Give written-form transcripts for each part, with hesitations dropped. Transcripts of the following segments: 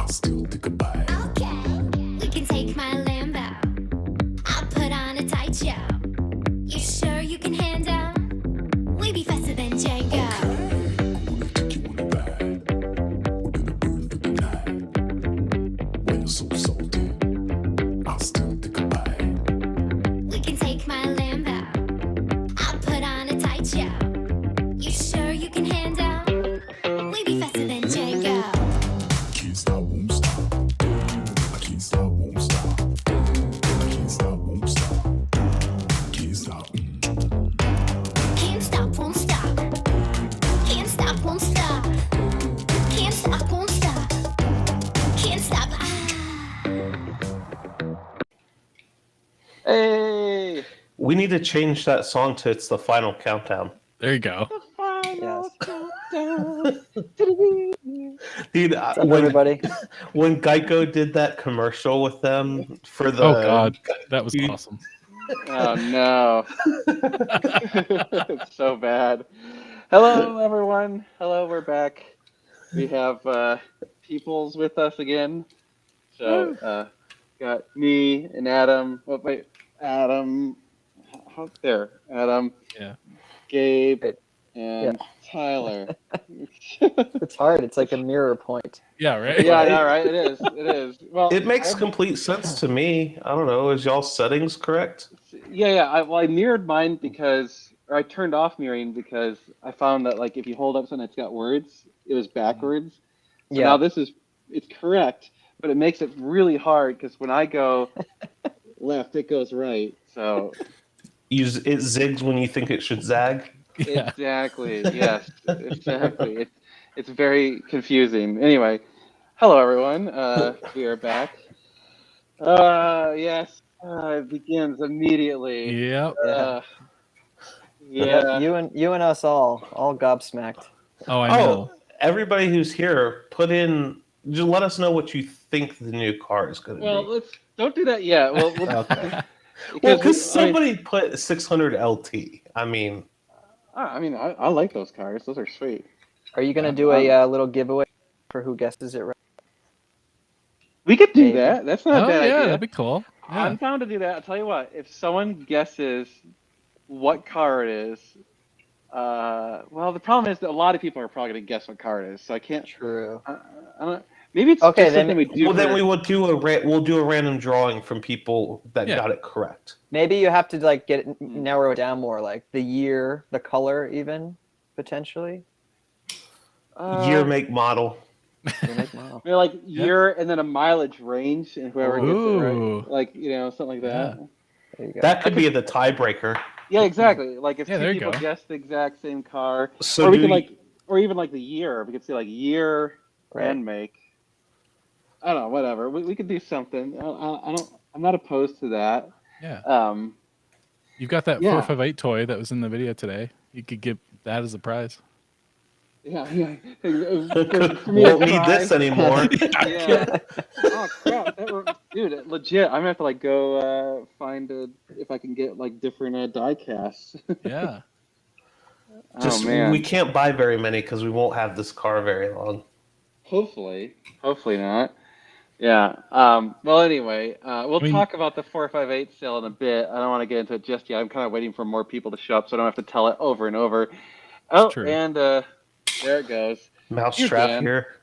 still think about it. Okay, we can take my Lambo. I'll put on a tight show. You sure you can handle? We be faster than Django. Gonna take you on a ride. We're gonna burn through the night. When you're so salty, I'll still think about it. We can take my Lambo. I'll put on a tight show. You sure you can handle? We be faster than Django. Can't stop, won't stop. I can't stop, won't stop. I can't stop, won't stop. Can't stop. Can't stop, won't stop. Can't stop, won't stop. Can't stop, won't stop. Can't stop. Hey! We need to change that song to "It's the Final Countdown." There you go. Yes. Dude, What's up, everybody? when Geico did that commercial with them for the Oh God, that was awesome. Oh no. It's so bad. Hello everyone. Hello, we're back. We have peoples with us again. So got me and Adam. Oh wait, Adam. How's there? Adam. Yeah. Gabe and Tyler. It's hard. It's like a mirror point. Yeah, right. Yeah, yeah, right. It is. It is. Well, It makes complete sense to me. I don't know. Is y'all settings correct? Yeah. I mirrored mine because, or I turned off mirroring because I found that like if you hold up something that's got words, it was backwards. So now it's correct, but it makes it really hard because when I go left, it goes right. So It zigs when you think it should zag. Yeah. exactly, yes, exactly. It's very confusing. Anyway, hello everyone. We are back. Yes, it begins immediately. Yep. Yeah. You and us all gobsmacked. Oh, I know. Everybody who's here, just let us know what you think the new car is going to Well, be. don't do that yet. Well, Okay. Because somebody put 600 LT. I mean, I like those cars. Those are sweet. Are you gonna do a little giveaway for who guesses it right? We could do Maybe. that. That's not a Oh bad yeah, idea. that'd be cool. Yeah. I'm down to do that. I'll tell you what. If someone guesses what car it is, well, the problem is that a lot of people are probably going to guess what car it is. So I can't. True. I don't. Maybe it's Okay, just then- something we do. then we will do a random drawing from people that Yeah. got it correct. Maybe you have to like narrow it down more, like the year, the color, even potentially. Year, make, model. Year, make, model. Maybe like year and then a mileage range, and whoever gets it Ooh. right, like something like that. Yeah. There you go. That could be the tiebreaker. Yeah, exactly. Like if Yeah, two there you people go. guess the exact same car, So or we do could you- like, or even like the year. We could say like year Right. and make. I don't know. Whatever. We could do something. I'm not opposed to that. Yeah. You've got that Yeah. 458 toy that was in the video today. You could give that as a prize. Yeah. Won't need this anymore. Yeah. Oh crap! Dude, legit. I'm gonna have to like go find if I can get like different die casts. Yeah. Just Oh man. we can't buy very many because we won't have this car very long. Hopefully not. Yeah. Well, anyway, we'll talk about the 458 sale in a bit. I don't want to get into it just yet. I'm kind of waiting for more people to show up so I don't have to tell it over and over. Oh, true. and there it goes. Mousetrap Dan. here.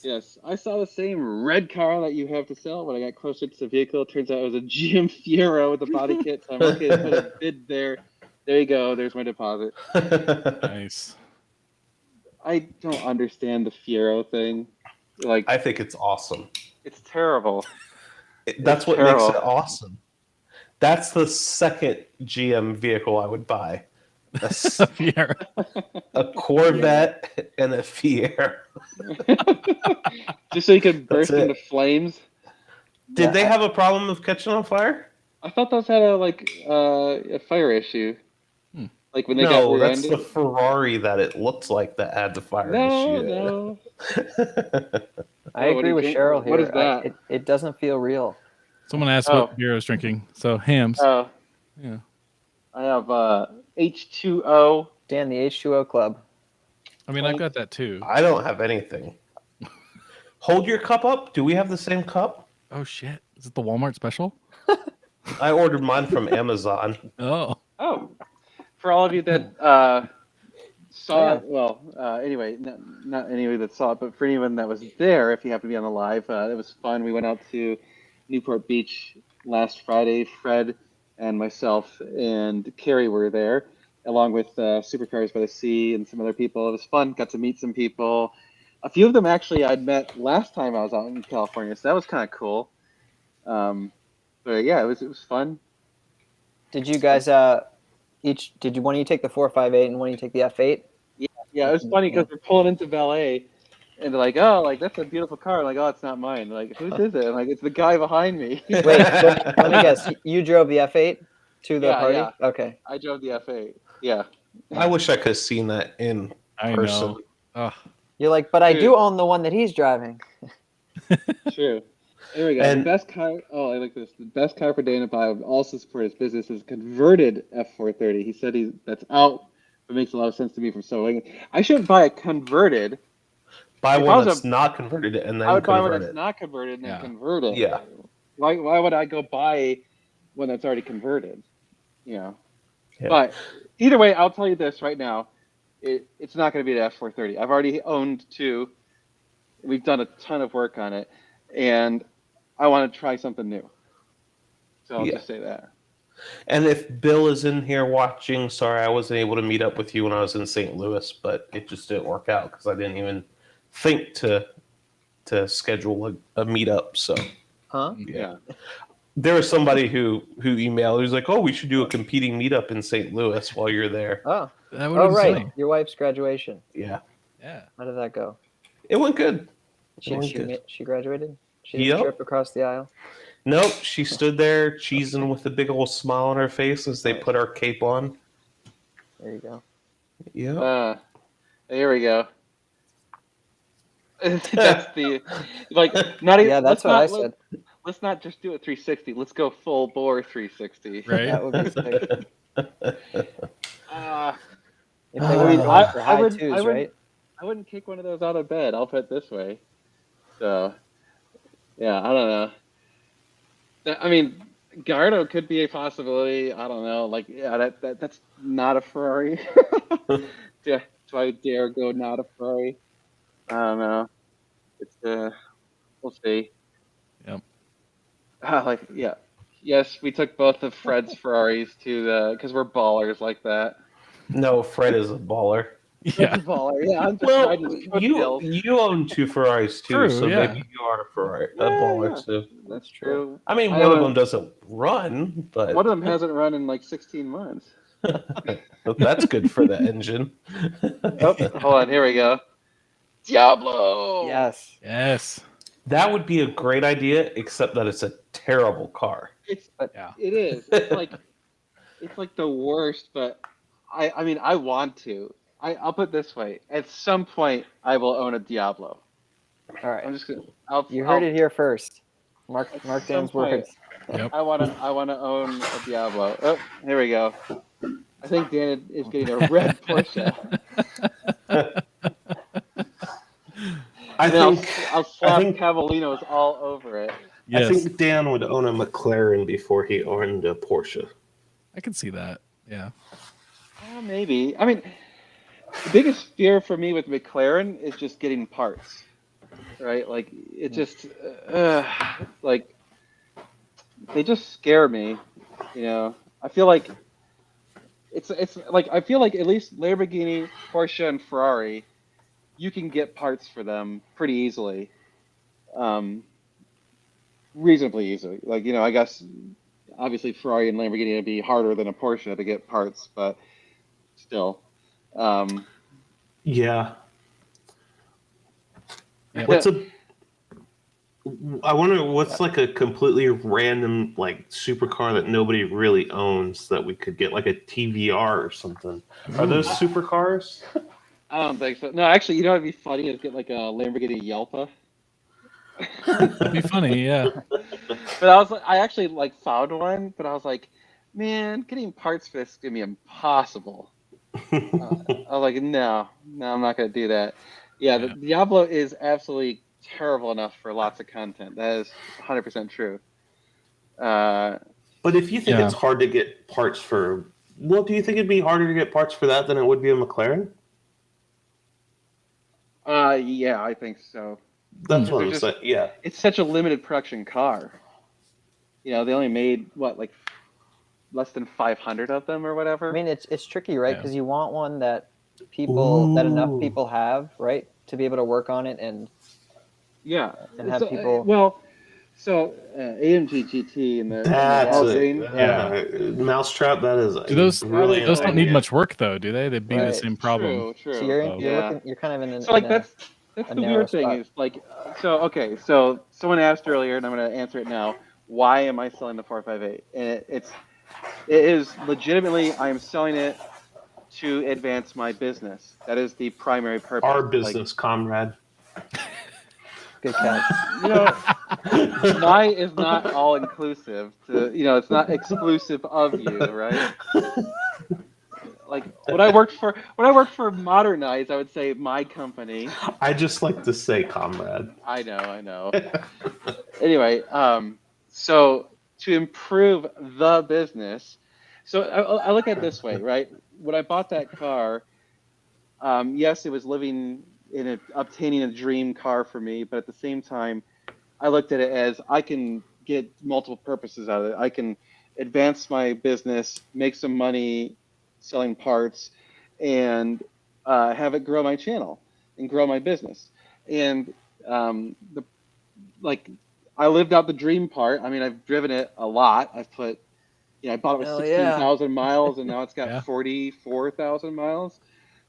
Yes, I saw the same red car that you have to sell. When I got closer to the vehicle, it turns out it was a GM Fiero with a body kit. So I'm okay to put a bid there. There you go. There's my deposit. Nice. I don't understand the Fiero thing. Like, I think it's awesome. it's terrible. That's what terrible. makes it awesome. That's the second GM vehicle I would buy. Yeah. A Corvette and a Fiero. Just so you could That's burst it. into flames. Did they have a problem of catching on fire? I thought those had a fire issue. Like when they got No, that's rear-ended. the Ferrari that it looks like that had the fire issue. No. I what do agree you with think? Cheryl here. What is that? It doesn't feel real. Someone asked what beer I was drinking. So hams. Oh, Yeah. I have H2O. Dan, the H2O Club. I mean, I've got that too. I don't have anything. Hold your cup up. Do we have the same cup? Oh shit! Is it the Walmart special? I ordered mine from Amazon. Oh, Oh, for all of you that saw Oh, yeah. it, well, anyway, not anybody that saw it, but for anyone that was there, if you happen to be on the live, it was fun. We went out to Newport Beach last Friday. Fred and myself and Carrie were there, along with Supercars by the Sea and some other people. It was fun. Got to meet some people. A few of them actually I'd met last time I was out in California, so that was kind of cool. But yeah, it was fun. Did you guys did one of you take the 458 and one of you take the F8? Yeah, it was funny because we're pulling into valet, and they're like, "Oh, like that's a beautiful car." I'm like, "Oh, it's not mine." Like, whose is it? I'm like, it's the guy behind me. Wait, let me guess. You drove the F8 to the Yeah, party? yeah. Okay. I drove the F8. Yeah. I wish I could have seen that in I person. know. Ugh. You're like, but I Dude. do own the one that he's driving. True. There we go. And- the best car. Oh, I like this. The best car for Dana Pai would also support his business is converted F430. He said that's out. It makes a lot of sense to me from so. I shouldn't buy a converted. Buy If I one was that's a- not converted and then I would buy one convert that's it. not converted and then Yeah. convert it. Yeah. Why would I go buy one that's already converted? You know. Yeah. But either way, I'll tell you this right now. It's not going to be the F430. I've already owned two. We've done a ton of work on it, and I want to try something new. So I'll Yeah. just say that. And if Bill is in here watching, sorry I wasn't able to meet up with you when I was in St. Louis, but it just didn't work out because I didn't even think to schedule a meetup. So Huh? Yeah. there was somebody who emailed. He was like, "Oh, we should do a competing meetup in St. Louis while you're there." Oh. That would Oh, be right. funny. Your wife's graduation. Yeah, Yeah. How did that go? it went good. She, Oh, she, good. she graduated? She did Yep. a trip across the aisle? Nope, she stood there cheesing with a big old smile on her face as they Nice. put our cape on. There you go. Yeah. Here we go. That's the not even. Yeah, that's what I said. Let's not just do it 360. Let's go full bore 360. Right. That would be sick. If they I were mean, going for I high would- twos, I would- right? I wouldn't kick one of those out of bed. I'll put it this way. So, yeah, I don't know. I mean, Gallardo could be a possibility. I don't know. Like, yeah, that's not a Ferrari. Do I dare go not a Ferrari? I don't know. It's we'll see. Yep. Yes, we took both of Fred's Ferraris to because we're ballers like that. No, Fred is a baller. Yeah. Fred's a baller. Yeah, I'm just Well, riding his you coattails. own two Ferraris too, True, so yeah. maybe you are a Ferrari, a Yeah, baller yeah. too. That's true. I mean, I one of own- them doesn't run, but One of them hasn't run in like 16 months. that's good for the engine. Oh, hold on, here we go. Diablo. Yes. Yes. That would be a great idea, except that it's a terrible car. It's Yeah. it is. It's like the worst. But I mean I want to. I'll put it this way. At some point I will own a Diablo. All right. I'm just gonna. You heard it here first. Mark some Dan's point. words. Yep. I wanna own a Diablo. Oh, here we go. I think Dan is getting a red Porsche. I And I'll think slap think- Cavalinos all over it. Yes. I think Dan would own a McLaren before he owned a Porsche. I can see that. Yeah. Maybe. I mean, the biggest fear for me with McLaren is just getting parts, right? Like it just, like they just scare me. You know, I feel like it's like I feel like at least Lamborghini, Porsche, and Ferrari, you can get parts for them pretty easily, reasonably easily. Like I guess obviously Ferrari and Lamborghini would be harder than a Porsche to get parts, but still. Yeah. Yeah. What's a? I wonder what's like a completely random like supercar that nobody really owns that we could get, like a TVR or something. Are those supercars? I don't think so. No, actually, you know what'd be funny is get like a Lamborghini Yelpa. That'd be funny. Yeah. But I actually like found one, but I was like, man, getting parts for this is gonna be impossible. I was like, no, I'm not gonna do that. Yeah, the Diablo is absolutely terrible enough for lots of content. That is 100% true. But if you think Yeah. it's hard to get parts for, well, do you think it'd be harder to get parts for that than it would be a McLaren? Yeah, I think so. That's what They're I'm just- saying. Yeah. It's such a limited production car. You know, they only made what, like less than 500 of them or whatever. I mean, it's tricky, right? Yeah. Because you want one that that enough Ooh. people have, right, to be able to work on it and yeah, and have So, people- Well, so AMG GT and the That's all it. green, Yeah. Mousetrap, that is Do those brilliant those don't need idea. much work though, do they? They'd be the Right. same problem. True. so you're Oh. you're kind of in an So like in a- that's a the narrow weird thing spot. is like so someone asked earlier and I'm going to answer it now. Why am I selling the 458? And it is legitimately I am selling it to advance my business. That is the primary purpose. Our Like, business, comrade. good catch. you know, my is not all inclusive. It's not exclusive of you, right? Like when I worked for Modernize, I would say my company. I just like to say comrade. I know. Anyway, so to improve the business, so I look at it this way, right? When I bought that car, yes, it was obtaining a dream car for me, but at the same time, I looked at it as I can get multiple purposes out of it. I can advance my business, make some money selling parts, and have it grow my channel and grow my business. And I lived out the dream part. I mean, I've driven it a lot. I've put, I bought it with Hell yeah. 16,000 miles, and now it's got Yeah. 44,000 miles.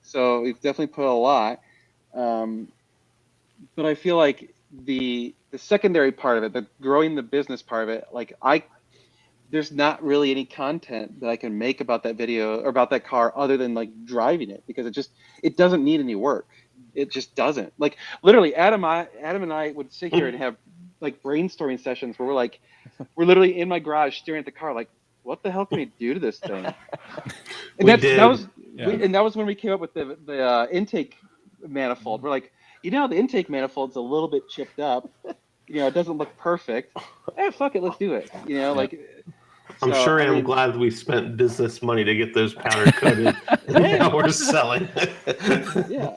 So we've definitely put a lot. But I feel like the secondary part of it, the growing the business part of it, like there's not really any content that I can make about that video or about that car other than like driving it, because it doesn't need any work. It just doesn't. Like literally, Adam and I would sit here and have like brainstorming sessions where we're literally in my garage staring at the car, like, what the hell can we do to this thing? And that was when we came up with the intake manifold. We're like, the intake manifold's a little bit chipped up. It doesn't look perfect. Fuck it, let's do it. I'm So, sure I I'm mean- glad we spent business money to get those powder coated. And now we're selling. Yeah.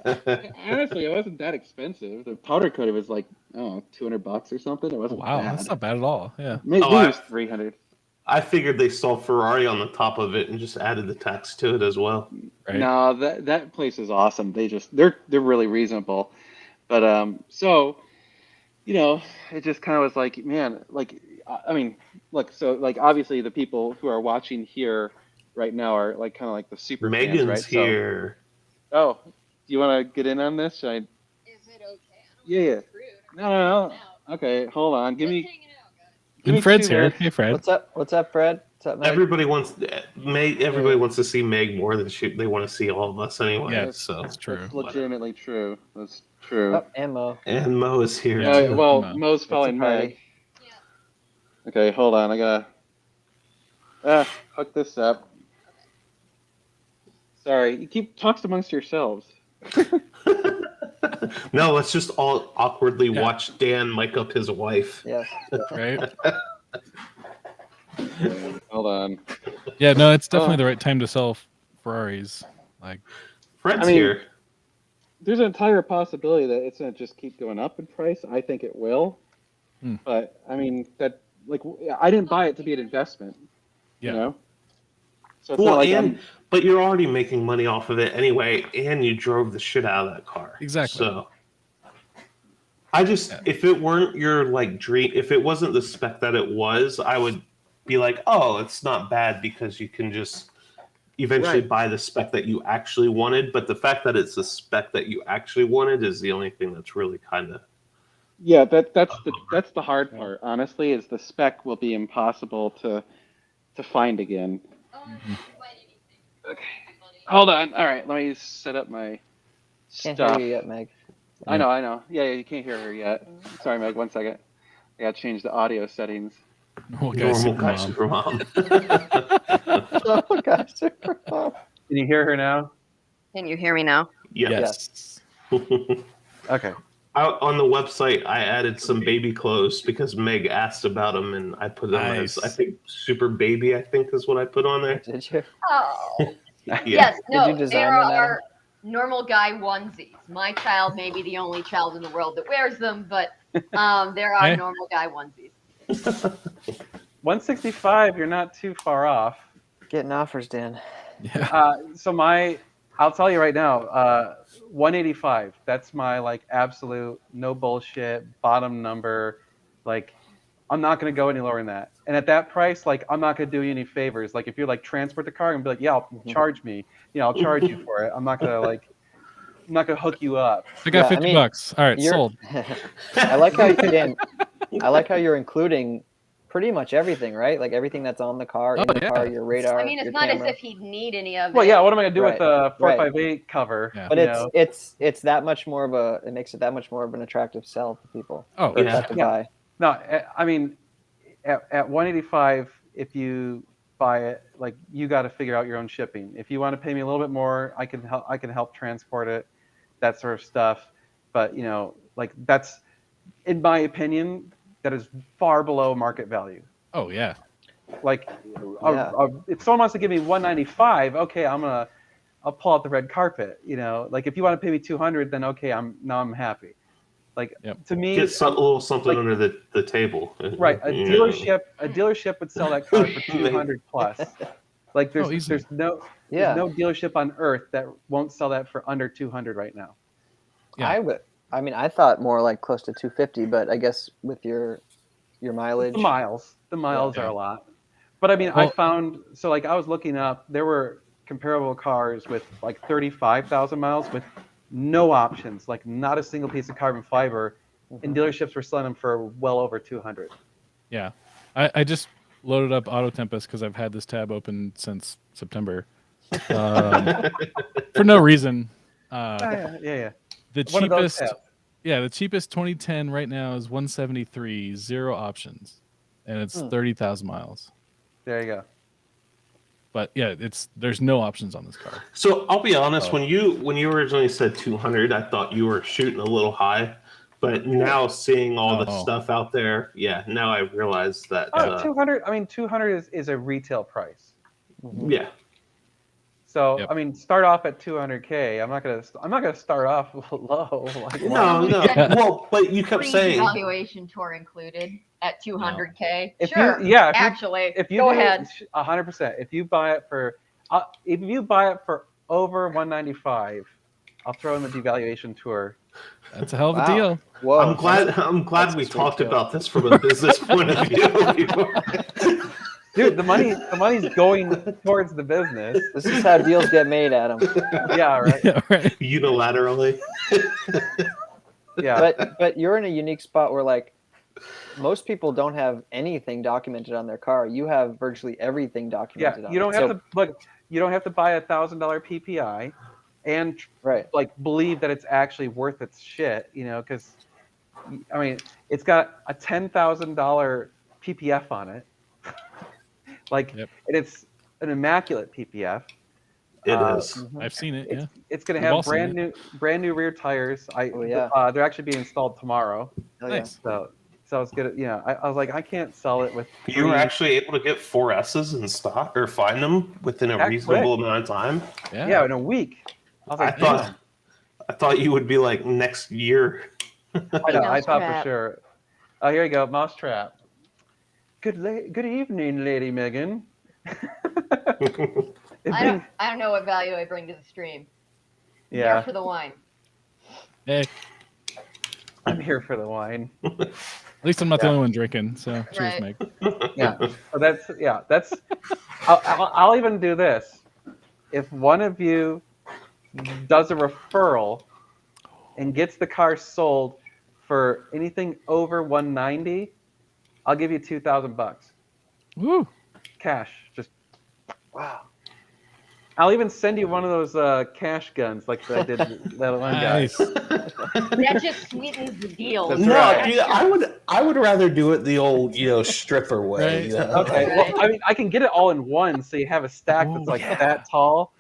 Honestly, it wasn't that expensive. The powder coated was like, $200 or something. It wasn't Wow, bad. that's not bad at all. Yeah. Maybe Oh, it was 300. I figured they saw Ferrari on the top of it and just added the tax to it as well. Right. No, that place is awesome. They're really reasonable. But so, it just kind of was like, man, like, I mean, look, so like obviously the people who are watching here right now are like kind of like the super fans, Megan's right? here. So, do you want to get in on this? Should I? Is it okay? Yeah, yeah. Rude. No. Okay, hold on. Give me. Hanging out, guys. Give me And Fred's 2 here. minutes. Hey, Fred. What's up, Fred? What's up, Meg? Everybody wants to see Meg more than they want to see all of us anyway. Yeah. So That's true. That's legitimately true. That's true. Oh, ammo. and Mo is here. Yeah. too. Well, No. Mo's following party. Meg. Okay, hold on. I gotta hook this up. Sorry, you keep talks amongst yourselves. No, let's just all awkwardly Yeah. watch Dan mic up his wife. Yes. Right. Hold on. Yeah. No, it's definitely the right time to sell Ferraris. Like, Fred's I mean- here. There's an entire possibility that it's gonna just keep going up in price. I think it will. Hmm. But I mean I didn't buy it to be an investment. yeah. You know. So it's Well, not like but you're already making money off of it anyway, and you drove the shit out of that car. Exactly. So I just, if it weren't your like dream, if it wasn't the spec that it was, I would be like, oh, it's not bad because you can just eventually Right. buy the spec that you actually wanted. But the fact that it's the spec that you actually wanted is the only thing that's really kind of. Yeah, that's the hard part. Honestly, is the spec will be impossible to find again. Oh, Mhm. quite anything. Okay. Hold on. All right, let me set up my Can't stuff. hear you yet, Meg. I know. Yeah, you can't hear her yet. Sorry, Meg. 1 second. I gotta change the audio settings. Normal guy, Normal Supermom. guy, Supermom. Oh gosh, super fun. Can you hear her now? Can you hear me now? Yes. Okay. On the website, I added some baby clothes because Meg asked about them, and I put them as, I Nice. think, super baby, I think is what I put on there. Did you? Oh. Yeah. Yes, no, you design there them, Adam? are normal guy onesies. My child may be the only child in the world that wears them, but there are Hey. normal guy onesies. 165, you're not too far off. Getting offers, Dan. Yeah. I'll tell you right now, 185. That's my like absolute no bullshit bottom number. Like, I'm not gonna go any lower than that. And at that price, like, I'm not gonna do you any favors. Like, if you're like transport the car and be like, yeah, charge me. I'll charge you for it. I'm not gonna hook you up. I got Yeah, I 50 mean, bucks. All right, You're- sold. I like how Dan. I like how you're including pretty much everything, right? Like everything that's on the car, in Oh, the yeah. car, your radar. I mean, it's your not camera. as if he'd need any of it. Well, yeah. What am I gonna do with Right, the right. 458 cover? Yeah. But you it's know? it's that much more of a. It makes it that much more of an attractive sell to people. Oh, Or yeah. to Yeah. buy. No, I mean, at 185, if you buy it, like, you got to figure out your own shipping. If you want to pay me a little bit more, I can help transport it, that sort of stuff. But like, that's, in my opinion, that is far below market value. oh yeah. Like, Yeah. if someone wants to give me 195, okay, I'll pull out the red carpet. Like, if you want to pay me 200, then okay, I'm happy. Like, Yep. to me, Get a little something like- under the table. right, a Yeah. dealership would sell that car for 200 plus. Like, Oh, easy. there's no Yeah. dealership on earth that won't sell that for under 200 right now. Yeah. I mean, I thought more like close to 250, but I guess with your mileage. The miles Yeah. are a lot. But I mean, I Well- found, so like, I was looking up, there were comparable cars with like 35,000 miles with no options, like not a single piece of carbon fiber, and dealerships were selling them for well over 200. Yeah. I just loaded up Auto Tempest because I've had this tab open since September. For no reason. Yeah. The One of those cheapest, tabs. yeah, the cheapest 2010 right now is 173, 0 options, and it's 30,000 miles. There you go. But yeah, there's no options on this car. So I'll be honest, Oh. when you originally said 200, I thought you were shooting a little high. But now seeing all the Oh. stuff out there, yeah, now I realize that. 200. I mean, 200 is a retail price. Yeah, So Yep. I mean, start off at 200K. I'm not gonna start off low. Like, no. Well, but you kept saying Pre-evaluation tour included at 200K. If Sure. you, yeah, Actually, if you go do- ahead. 100%. If you buy it for over 195, I'll throw in the devaluation tour. That's a hell of a Wow. deal. Whoa. I'm glad that's we a sweet talked deal. about this from a business point of view. Dude, the money's going towards the business. This is how deals get made, Adam. Yeah, right. Yeah, right. Unilaterally. Yeah. But you're in a unique spot where like most people don't have anything documented on their car. You have virtually everything Yeah, documented on you don't it. have to look. You don't have to buy $1,000 PPI, and Right. like believe that it's actually worth its shit. Because I mean, it's got a $10,000 PPF on it. Like, Yep. and it's an immaculate PPF. It is. I've seen it. Yeah. It's going to We've all have seen brand new rear tires. Oh, yeah. They're actually being installed tomorrow. Oh, yeah. Nice. So it's good. I was like, I can't sell it with. You were three- actually able to get 4S's in stock or find them within a Heck, reasonable amount of time. Yeah, in a week. I was like, I thought you would be like next year. I know. I thought for Mousetrap. sure. Oh, here you go, Mousetrap. Good evening, Lady Megan. I don't know what value I bring to the stream. Here Yeah, for the wine. Hey, I'm here for the wine. at least I'm not the only one drinking. So cheers, Right. Meg. Yeah, so that's. I'll even do this. If one of you does a referral and gets the car sold for anything over 190, I'll give you $2,000 Woo. cash. Just Wow. I'll even send you one of those cash guns like I did that one guy. Nice. That just sweetens the deal. That's No, right. dude, I would rather do it the old stripper way. Right. Okay, well, I mean, I can get it all in one, so you have a stack that's like that tall.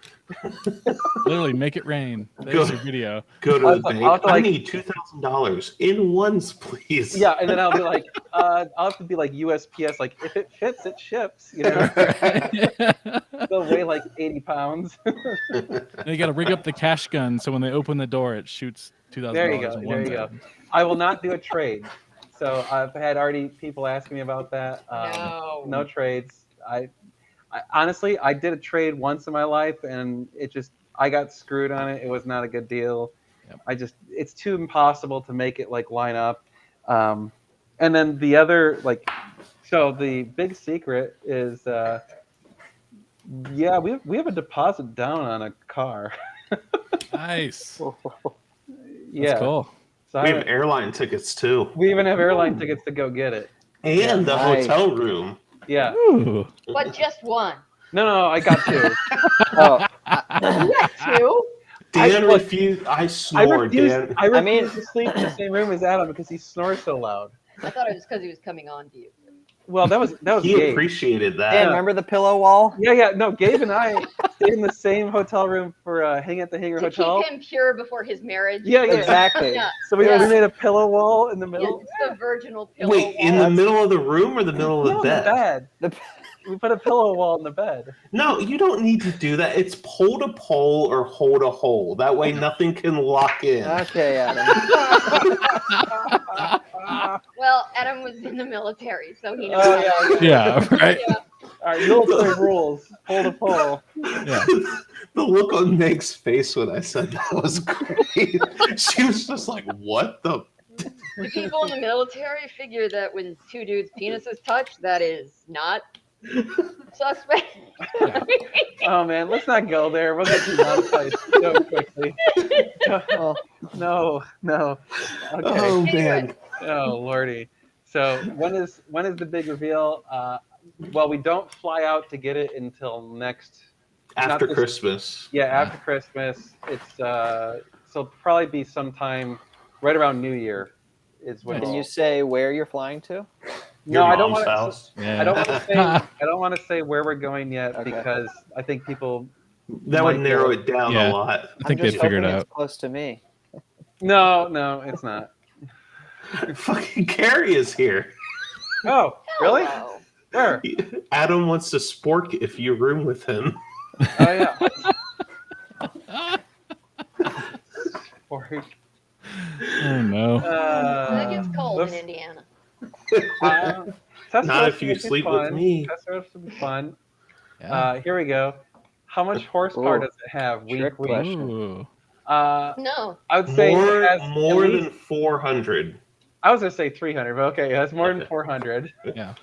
Literally, make it rain. There's your video. Go to I'll- the bank. I'll have to, I like- need $2,000 in ones, please. Yeah, and then I'll be like, I'll have to be like USPS, like if it fits, it ships. You know, they'll weigh like 80 pounds. You got to rig up the cash gun so when they open the door, it shoots $2,000. There you go, in there one you go. time. I will not do a trade. So I've had already people ask me about that. No trades. I honestly, I did a trade once in my life, and I got screwed on it. It was not a good deal. Yep. It's too impossible to make it like line up. And then the other so the big secret is, we have a deposit down on a car. Nice. Yeah, That's cool. so We have airline tickets too. we even have airline tickets to go get it. And the Nice. hotel room. Yeah. Ooh. But just one. No, I got two. You got two. Dan look, refused. I I snore, refuse. Dan. I refuse to sleep in the same room as Adam because he snores so loud. I thought it was because he was coming on to you. Well, that was He Gabe. appreciated that. Yeah. Dan, Remember the pillow wall? Yeah. No, Gabe and I stayed in the same hotel room for Hang at the Hanger To Hotel. keep him pure before his marriage. Yeah. Exactly. Yeah. So we Yeah. made a pillow wall in the Yeah, middle. it's the virginal pillow Wait, in wall. the middle of the room or the middle of No, the bed? The bed. We put a pillow wall in the bed. No, you don't need to do that. It's pole to pole or hole to hole. That way nothing can lock in. Okay, Adam. Well, Adam was in the military, so he knows. Oh yeah. Yeah, right. All right, military rules. Pole to pole. Yeah. The look on Meg's face when I said that was great. She was just like, what the? The people in the military figure that when two dudes' penises touch, that is not suspect. Oh man, let's not go there. We'll get demonetized so quickly. Oh, No. Okay. Oh, man. Oh lordy. So when is the big reveal? Well, we don't fly out to get it until next. After this- Christmas. Yeah, after Christmas. It's so it'll probably be sometime right around New Year. Is when can it'll- you say where you're flying to? No, Your I don't mom's want house. Yeah. I don't want to say. I don't want to say where we're going yet Okay. because I think people. That would Might narrow go. it down Yeah. a lot. I think I'm they just figured hoping out. it's close to me. No, it's not. Fucking Carrie is here. Oh, really? Hello. Where? Adam wants to spork if you room with him. Oh yeah. Or- Oh no. That gets cold let's- in Indiana. Test Not roast if you would be sleep with fun. me. Test roast would be fun. Yeah. Here we go. How much horsepower Ooh, does it have? trick Week. question. Ooh. No. I would say More, it has more at than least- 400. 400. I was gonna say 300, but okay, it has more than Okay. 400. Yeah.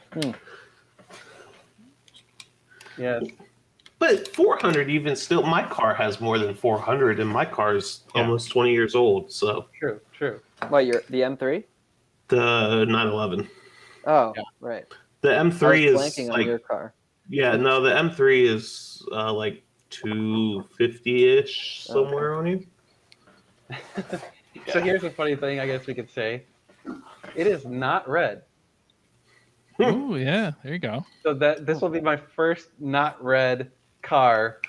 Yes. But 400 even still, my car has more than 400, and my car's Yeah. almost 20 years old. So True. What, you're the M3? the 911, Oh, Yeah. right. the I M3 was is blanking on like, your car. yeah, no, the M3 is like 250-ish somewhere on you. So here's a funny thing I guess we could say. It is not red. Ooh, yeah. There you go. So this will be my first not red car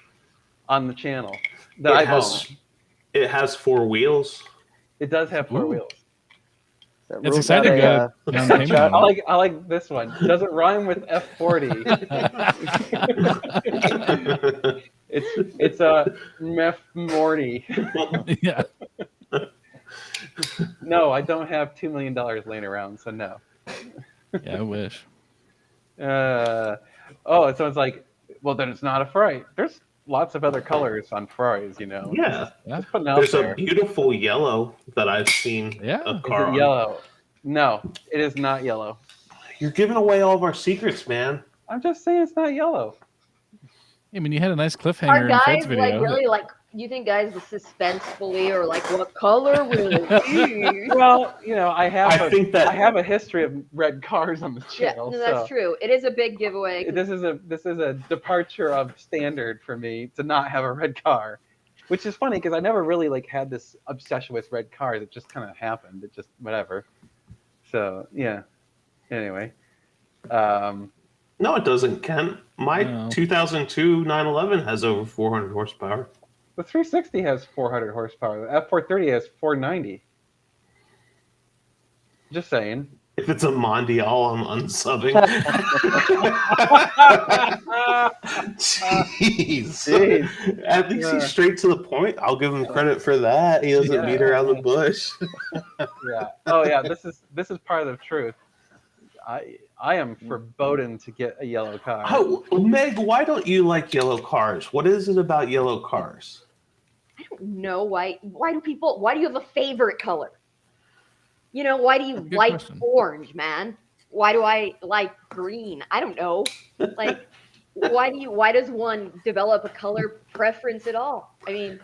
on the channel that It I've has, owned. it has 4 wheels. It does have 4 Ooh. wheels. That It's roof exciting. got Good. Down payment shot. on it. I like this one. Doesn't rhyme with F40. It's a Mef Morty. Yeah. No, I don't have $2 million laying around, so no. Yeah, I wish. So it's like, well, then it's not a Ferrari. There's lots of other colors on Ferraris, you know. Yeah, Just putting out there's there. a beautiful yellow that I've seen Yeah. a Is car Is it on. yellow? No, it is not yellow. You're giving away all of our secrets, man. I'm just saying it's not yellow. I mean, you had a nice Are cliffhanger in Fred's guys video. like really like? You think guys suspensefully or like what color will it be? Well, you know, I have I think that I have a history of red cars on the Yeah, channel. no, that's so true. It is a big giveaway. 'cause this is a departure of standard for me to not have a red car, which is funny because I never really like had this obsession with red cars. It just kind of happened. It just whatever. So yeah. Anyway, No, it doesn't, Ken. My No. 2002 911 has over 400 horsepower. The 360 has 400 horsepower. The F430 has 490. Just saying. If it's a Mondial, I'm unsubbing. Jeez. At least he's straight to the point. I'll give him credit for that. He doesn't beat around the bush. Yeah. Oh yeah. This is part of the truth. I am foreboding to get a yellow car. Oh, Meg, why don't you like yellow cars? What is it about yellow cars? I don't know why do you have a favorite color? You know, why do you Good like question. orange, man? Why do I like green? I don't know. Like, why does one develop a color preference at all? I mean,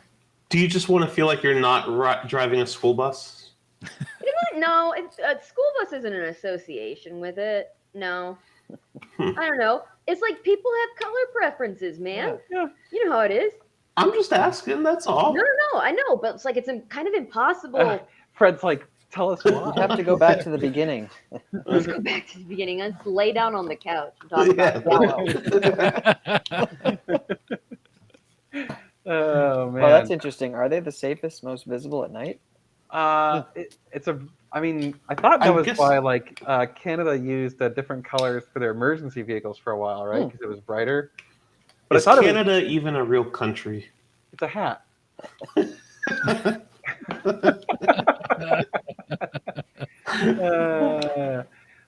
Do you just want to feel like you're not driving a school bus? no, school bus isn't an association with it. No. I don't know. It's like people have color preferences, man. Yeah. You know how it is. I'm just asking, that's all. No, I know, but it's like it's kind of impossible. Fred's like, tell us why. You have to go back to the beginning. Let's go back to the beginning. Let's lay down on the couch and talk about yellow. Oh man. Oh, that's interesting. Are they the safest, most visible at night? I thought that was guess- why like Canada used different colors for their emergency vehicles for a while, right? Because it was brighter. But Is I thought Canada even a real country? it's a hat.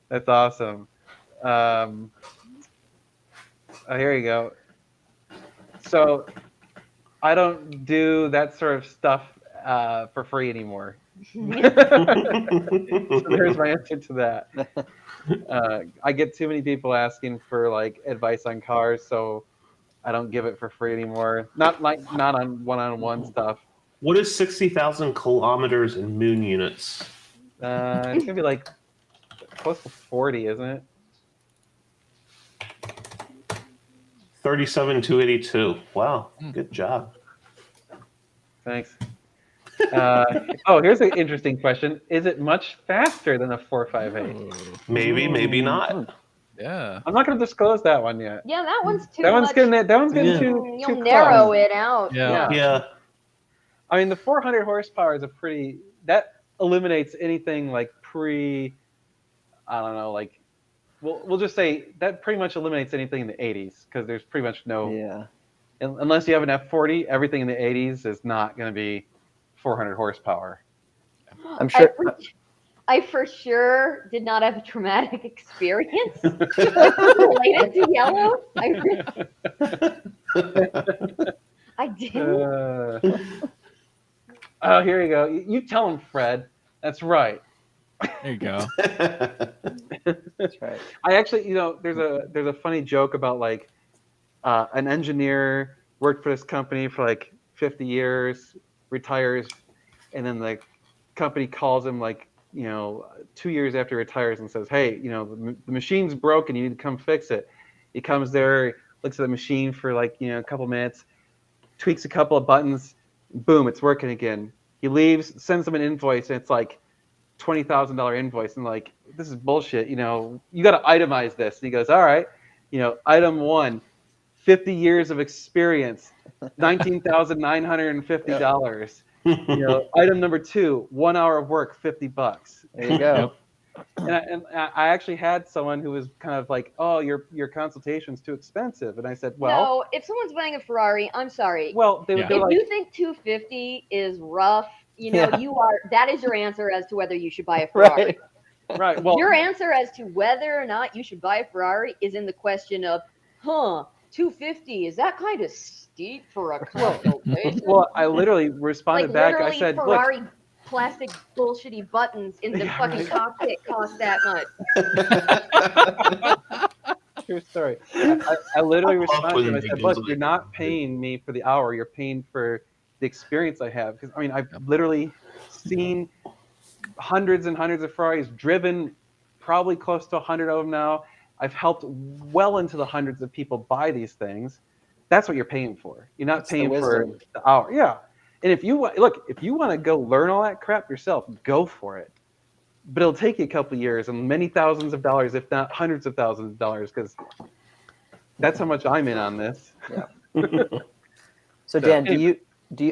That's awesome. Here you go. So I don't do that sort of stuff for free anymore. So there's my answer to that. I get too many people asking for like advice on cars, so I don't give it for free anymore. Not on one-on-one stuff. What is 60,000 kilometers in moon units? It's gonna be like close to 40, isn't it? 37,282. Wow, good job. Thanks. Here's an interesting question. Is it much faster than a 458? Maybe, maybe not. Yeah. I'm not going to disclose that one yet. Yeah, that one's too That much. one's getting Yeah. too You'll too narrow close. it out. Yeah. Yeah. I mean, the 400 horsepower is that eliminates anything like I don't know, like we'll just say that pretty much eliminates anything in the 80s because there's pretty much no Yeah. unless you have an F40, everything in the 80s is not going to be 400 horsepower. I'm sure. I for sure did not have a traumatic experience related to yellow. I didn't. Oh, here you go. You tell him, Fred. That's right. There you go. That's right. I actually, there's a funny joke about like an engineer worked for this company for like 50 years, retires, and then the company calls him like 2 years after he retires and says, "Hey, the machine's broken. You need to come fix it." He comes there, looks at the machine for like a couple minutes, tweaks a couple of buttons, boom, it's working again. He leaves, sends them an invoice, and it's like $20,000 invoice, and like, this is bullshit. You got to itemize this. And he goes, "All right, item 1, 50 years of experience, $19,950. Item number 2, 1 hour of work, $50. There you go. And I actually had someone who was kind of like, "Oh, your consultation's too expensive," and I said, "Well, No, if someone's buying a Ferrari, I'm sorry. well, they would Yeah. go If like, you think 250 is rough, Yeah. that is your answer as to whether you should buy a Ferrari. Right. right, well, Your answer as to whether or not you should buy a Ferrari is in the question of, 250, is that kind of steep for a consultation? well, I literally responded back. I literally said, Ferrari plastic bullshitty buttons in the fucking cockpit cost that much. "Look, true story." I literally I love responded. when And I said, people's "Look, you're like- not paying me for the hour. You're paying for the experience I have." Because I've literally seen hundreds and hundreds of Ferraris, driven probably close to 100 of them now. I've helped well into the hundreds of people buy these things. That's what you're paying for. You're not That's the paying for wisdom. the hour. Yeah. And if you want to go learn all that crap yourself, go for it. But it'll take you a couple of years and many thousands of dollars, if not hundreds of thousands of dollars, because That's how much I'm in on this. So Dan, do you?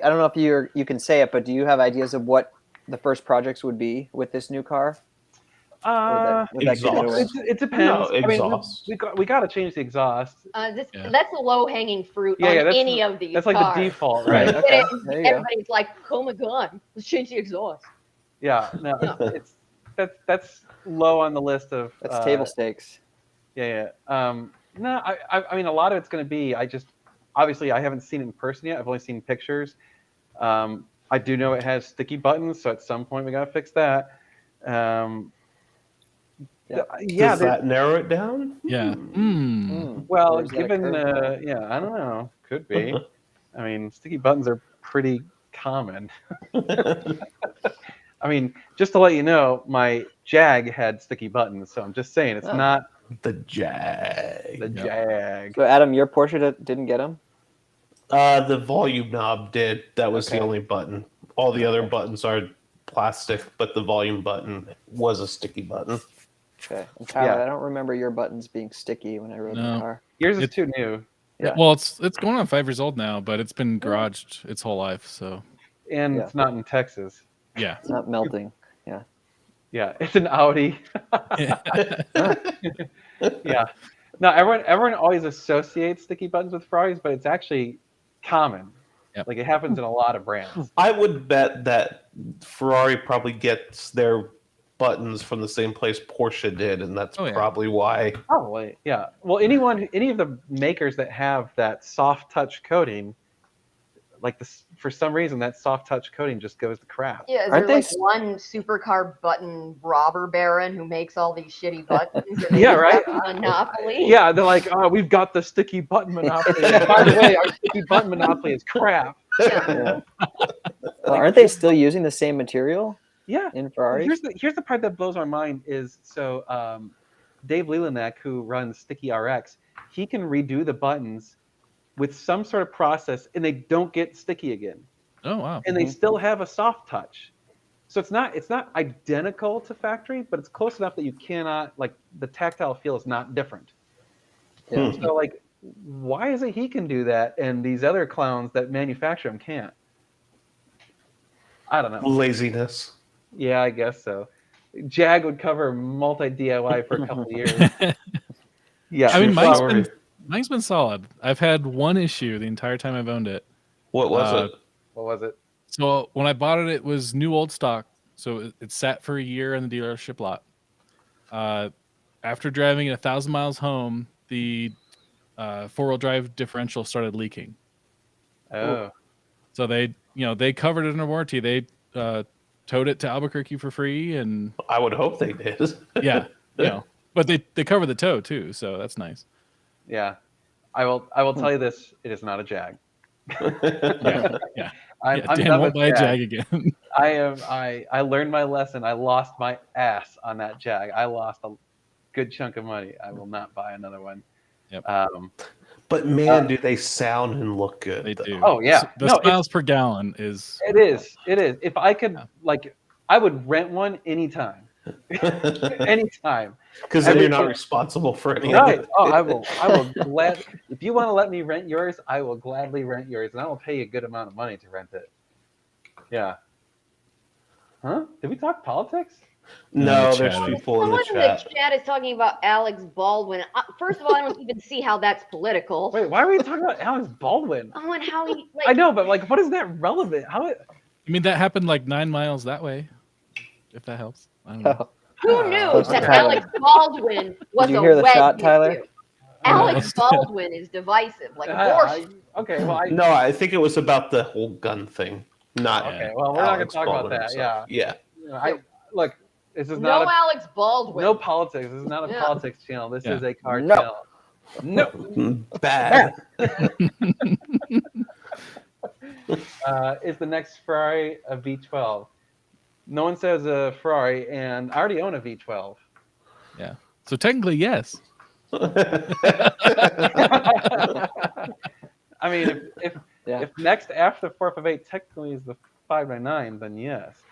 I don't know if you can say it, but do you have ideas of what the first projects would be with this new car? Would that give it away? It depends. No, I mean, exhaust. we got to change the exhaust. That's a low-hanging fruit Yeah, on that's any of these That's like cars. the default, right? Right. Okay. There you go. Everybody's like, oh my god, let's change the exhaust. Yeah, no, it's that's low on the list of. That's table stakes. Yeah. No, I mean, a lot of it's going to be. Obviously, I haven't seen it in person yet. I've only seen pictures. I do know it has sticky buttons, so at some point we got to fix that. Does that narrow it down? Yeah. Well, Or is that a given curveball? I don't know, could be. I mean, sticky buttons are pretty common. I mean, just to let you know, my Jag had sticky buttons, so I'm just saying it's not the Jag. The Jag. So Adam, your Porsche didn't get them? The volume knob did. That was the Okay. only button. All the other buttons are plastic, but the volume button was a sticky button. Okay. And Tyler, Yeah. I don't remember your buttons being sticky when I rode the No. car. Yours is too new. Yeah. Well, it's going on 5 years old now, but it's been garaged its whole life. So And Yeah. it's not in Texas. yeah. It's not melting. Yeah, it's an Audi. Yeah. No, everyone always associates sticky buttons with Ferraris, but it's actually common. Yep. Like it happens in a lot of brands. I would bet that Ferrari probably gets their buttons from the same place Porsche did, and that's Oh, yeah. probably why. Probably, yeah. Well, any of the makers that have that soft touch coating, like this, for some reason, that soft touch coating just goes to crap. Yeah, is Aren't there they like one supercar button robber baron who makes all these shitty buttons? And Yeah, they right? have a monopoly. Yeah, they're like, oh, we've got the sticky button monopoly. And by the way, our sticky button monopoly is crap. Yeah. Well, aren't they still using the same material Yeah. in Ferrari? Here's the part that blows my mind is Dave Lelandek, who runs Sticky RX, he can redo the buttons with some sort of process, and they don't get sticky again, Oh wow. and they still have a soft touch. So it's not identical to factory, but it's close enough that you cannot, like, the tactile feel is not different. Yeah. So like, why is it he can do that and these other clowns that manufacture them can't? I don't know. Laziness. Yeah, I guess so. Jag would cover multi DIY for a couple of years. Yeah, I mean, Flowery. mine's been solid. I've had one issue the entire time I've owned it. What was it? What was it? So when I bought it, it was new old stock. So it sat for a year in the dealership lot. After driving it 1,000 miles home, the four-wheel drive differential started leaking. Oh, So they covered it under warranty. They towed it to Albuquerque for free, and I would hope they did. yeah, but they cover the tow too, so that's nice. yeah. I will tell you this: it is not a Jag. Yeah. I'm Dan done won't with buy a Jag again. I learned my lesson. I lost my ass on that Jag. I lost a good chunk of money. I will not buy another one. Yep. But man, do they sound and look good. They though. do. Oh, yeah. The No, it's- miles per gallon is. It is. If I could, I would rent one anytime. Anytime. Because then you're not responsible for any of Right. it. Oh, I will glad. If you want to let me rent yours, I will gladly rent yours, and I will pay you a good amount of money to rent it. Yeah. Huh? Did we talk politics? No, the there's chat. people in Someone the in chat. the chat is talking about Alex Baldwin. First of all, I don't even see how that's political. Wait, why are we talking about Alex Baldwin? Oh, and how he I know, but what is that relevant? How? I mean, that happened like 9 miles that way. If that helps, I don't know. Who knew Close to that Tyler. Alex Baldwin was Did you a hear the wedge shot, Tyler? issue? Alex Baldwin is divisive, like abortion. Okay, well, No, I think it was about the whole gun thing. Not okay, well, we're Alex not going to talk about Baldwin that. himself. Yeah. Yeah. Look, this is No not Alex Baldwin. no politics. This is not a Yeah. politics channel. This Yeah. is a car No. channel. No. Bad. Is the next Ferrari a V12? No one says a Ferrari, and I already own a V12. Yeah. So technically, yes. I mean, if next after the 458 technically is the 599, then yes.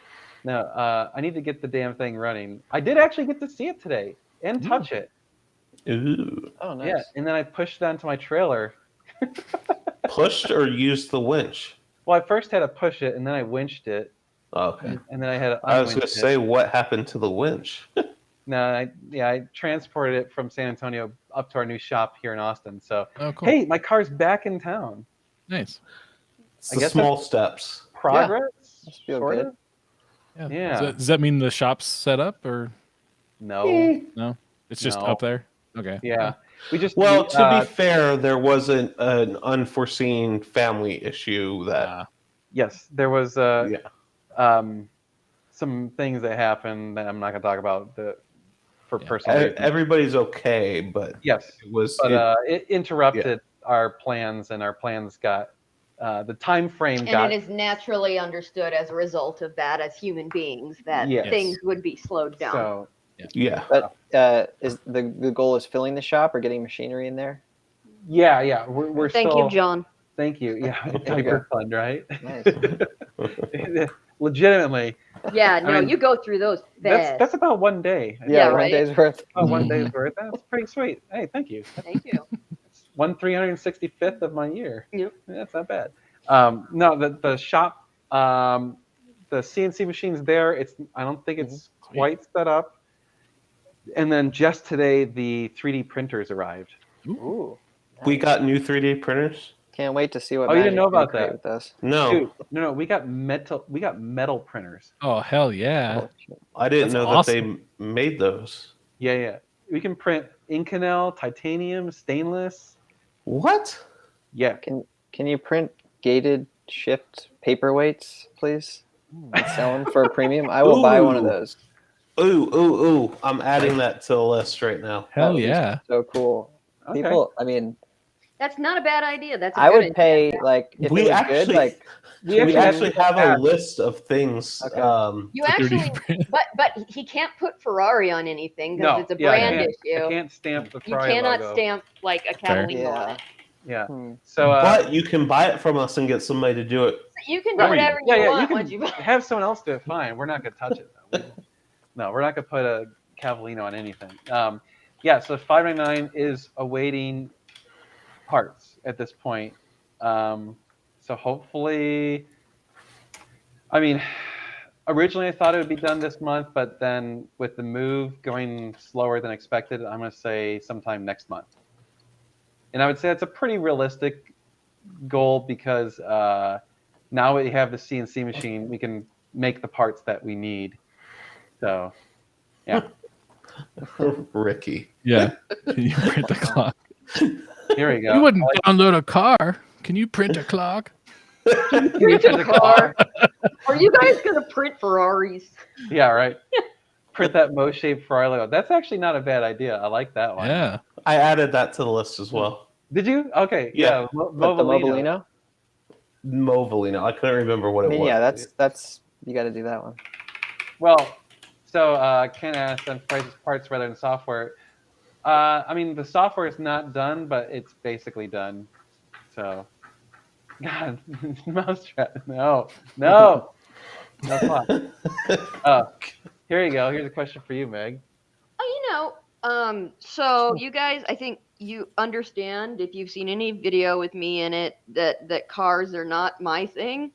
No, I need to get the damn thing running. I did actually get to see it today and touch it. Ooh. Oh, nice. Yeah, and then I pushed it onto my trailer. Pushed or used the winch? Well, I first had to push it, and then I winched it, Okay. and then I had to I was unwinch gonna it. say, what happened to the winch? No, I transported it from San Antonio up to our new shop here in Austin. So, Oh, cool. hey, my car's back in town. Nice. It's I the guess small steps. Progress, Must feel sort good. of. Yeah. Yeah. Does that mean the shop's set up or No. no? It's just No. up there. Okay. Yeah. We just Well, we, to be fair, there wasn't an unforeseen family issue that. yes, there was Yeah. some things that happened that I'm not gonna talk about for personal reasons. Everybody's okay, but Yes, it was. but it interrupted our plans, and our plans got the time frame got. And it is naturally understood as a result of that, as human beings, that Yes. things would be slowed down. So Yeah. But is the goal is filling the shop or getting machinery in there? yeah, we're Thank still. you, John. Thank you. Yeah, you diaper fund, right? Nice. Legitimately, Yeah, no, mean, you go through those fast. that's about one day. Yeah, one right. day's worth. Oh, one day's worth. That's pretty sweet. Hey, thank you. Thank you. 1/365th of my year. Yep. That's not bad. No, the shop, the CNC machine's there. I don't think it's quite set up. And then just today, the 3D printers arrived. Ooh. We got new 3D printers. Can't wait to see what. Oh, you didn't Magic know can about create that? With us. No, Dude, no, we got metal printers. Oh hell yeah. Oh, shit. I didn't That's know awesome. that they made those. Yeah. We can print Inconel, titanium, stainless. What? Yeah. Can you print gated shift paperweights, please? And sell them for a premium. I will buy one of Ooh. those. Ooh! I'm adding that to the list right now. That Hell would be yeah. so cool. Okay. People, I mean, That's not a bad idea. That's a I good would idea. pay like if We it was actually- good, like We actually have a list of things. Okay. You It's a 3D actually, print. but he can't put Ferrari on anything because No, it's a yeah, I brand can't- issue. I can't stamp the You Ferrari cannot logo. stamp like a Fair. Catalina on Yeah. it. Yeah. hmm. So, But you can buy it from us and get somebody to do it. You can do Right. whatever yeah, you you want can once you buy. have someone else do it. Fine. We're not gonna touch it. Though. No, we're not gonna put a Cavallino on anything. So 599 is awaiting parts at this point. So hopefully, I mean, originally I thought it would be done this month, but then with the move going slower than expected, I'm gonna say sometime next month. And I would say that's a pretty realistic goal because now we have the CNC machine, we can make the parts that we need. So, yeah. Ricky. Yeah. Can you print a clock? Here we go. You wouldn't download a car. Can you print a clock? Print a car. Are you guys gonna print Ferraris? Yeah, right. Print that Mo-shaped Ferrari logo. That's actually not a bad idea. I like that one. Yeah. I added that to the list as well. Did you? Okay. Yeah. Yeah. But the Mobilino. Movalino. I couldn't remember what I it mean, was. yeah, that's you got to do that one. Well, so Ken asked on prices parts rather than software. I mean, the software is not done, but it's basically done. So, God, Mousetrap. No. No fun. Here you go. Here's a question for you, Meg. So you guys, I think you understand if you've seen any video with me in it that cars are not my thing.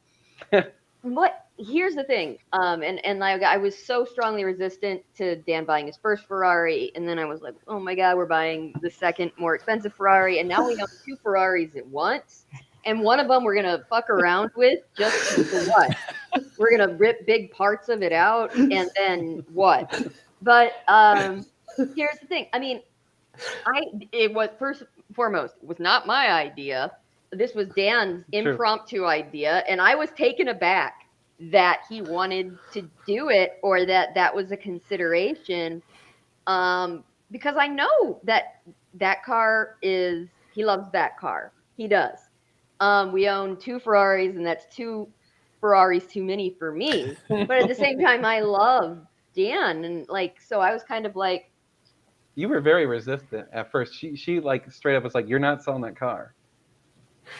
But here's the thing, and I was so strongly resistant to Dan buying his first Ferrari, and then I was like, oh my God, we're buying the second more expensive Ferrari, and now we own two Ferraris at once, and one of them we're gonna fuck around with just for what? We're gonna rip big parts of it out, and then what? But here's the thing. I mean, it was first and foremost, it was not my idea. This was Dan's impromptu idea, and I was taken aback that he wanted to do it or that was a consideration, because I know that car is, he loves that car. He does. We own two Ferraris, and that's two Ferraris too many for me. But at the same time, I love Dan, and so I was kind of like, You were very resistant at first. She like straight up was like, "You're not selling that car."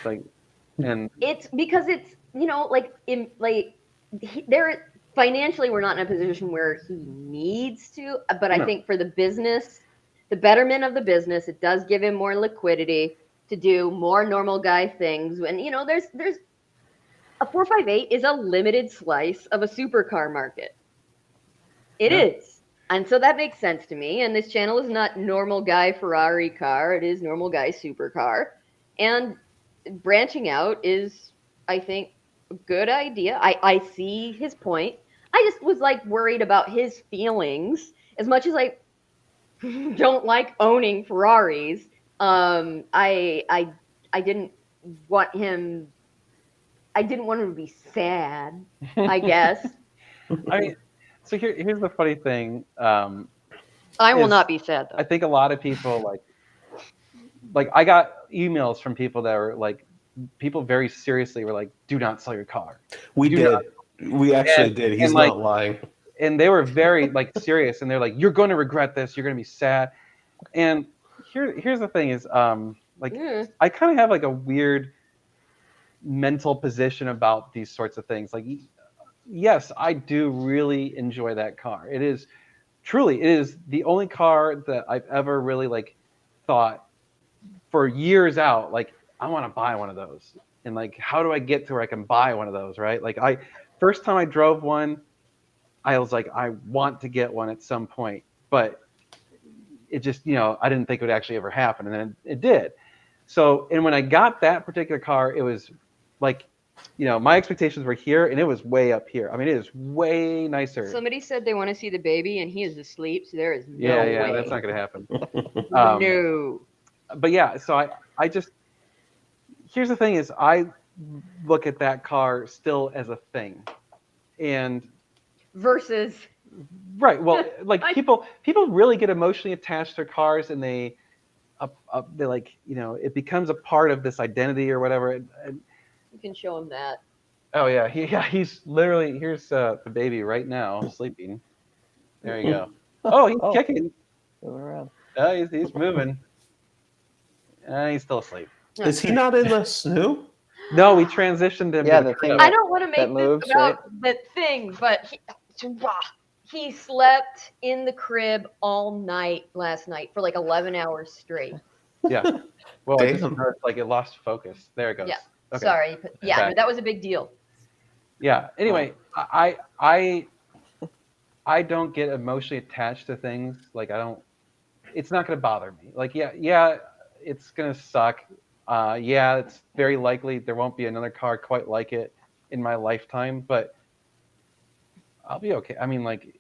And it's because it's they're financially we're not in a position where he needs to, but I think for the business the betterment of the business. It does give him more liquidity to do more normal guy things. And you know, there's a 458 is a limited slice of a supercar market. It is. And so that makes sense to me. And this channel is not normal guy Ferrari car. It is normal guy supercar. And branching out is, I think, a good idea. I see his point. I just was like worried about his feelings as much as I don't like owning Ferraris. I didn't want him. I didn't want him to be sad, I guess. I mean, so here's the funny thing. I will not be sad though. I think a lot of people like I got emails from people that were like, people very seriously were like, "Do not sell your car." We did. We actually did. He's not lying. And they were very like serious, and they're like, "You're going to regret this. You're going to be sad." And here's the thing is, I kind of have like a weird mental position about these sorts of things. Like, yes, I do really enjoy that car. It is the only car that I've ever really like thought for years out, like, I want to buy one of those. And like, how do I get to where I can buy one of those, right? Like, first time I drove one, I was like, I want to get one at some point, but it just, I didn't think it would actually ever happen. And then it did. So, and when I got that particular car, it was like, my expectations were here, and it was way up here. I mean, it is way nicer. Somebody said they want to see the baby, and he is asleep, so there is no way. Yeah, that's not going to happen. No. But yeah, so I just, here's the thing is, I look at that car still as a thing. And versus right, well, like people really get emotionally attached to their cars, and they like, it becomes a part of this identity or whatever. And you can show him that. Oh yeah, he's literally, here's the baby right now sleeping. There you go. Oh, he's kicking. Moving around. Oh, he's moving. He's still asleep. Is he not in the snoo? No, we transitioned him. Yeah, to the thing I don't want to make that this moves, about the thing, but he slept in the crib all night last night for like 11 hours straight. Yeah. Well, it just hurt, like it lost focus. There it goes. Yeah. Okay. Sorry. Yeah, no, that was a big deal. Yeah. Anyway, I don't get emotionally attached to things. Like, it's not going to bother me. Like, yeah, it's going to suck. Yeah, it's very likely there won't be another car quite like it in my lifetime, but I'll be okay. I mean, like,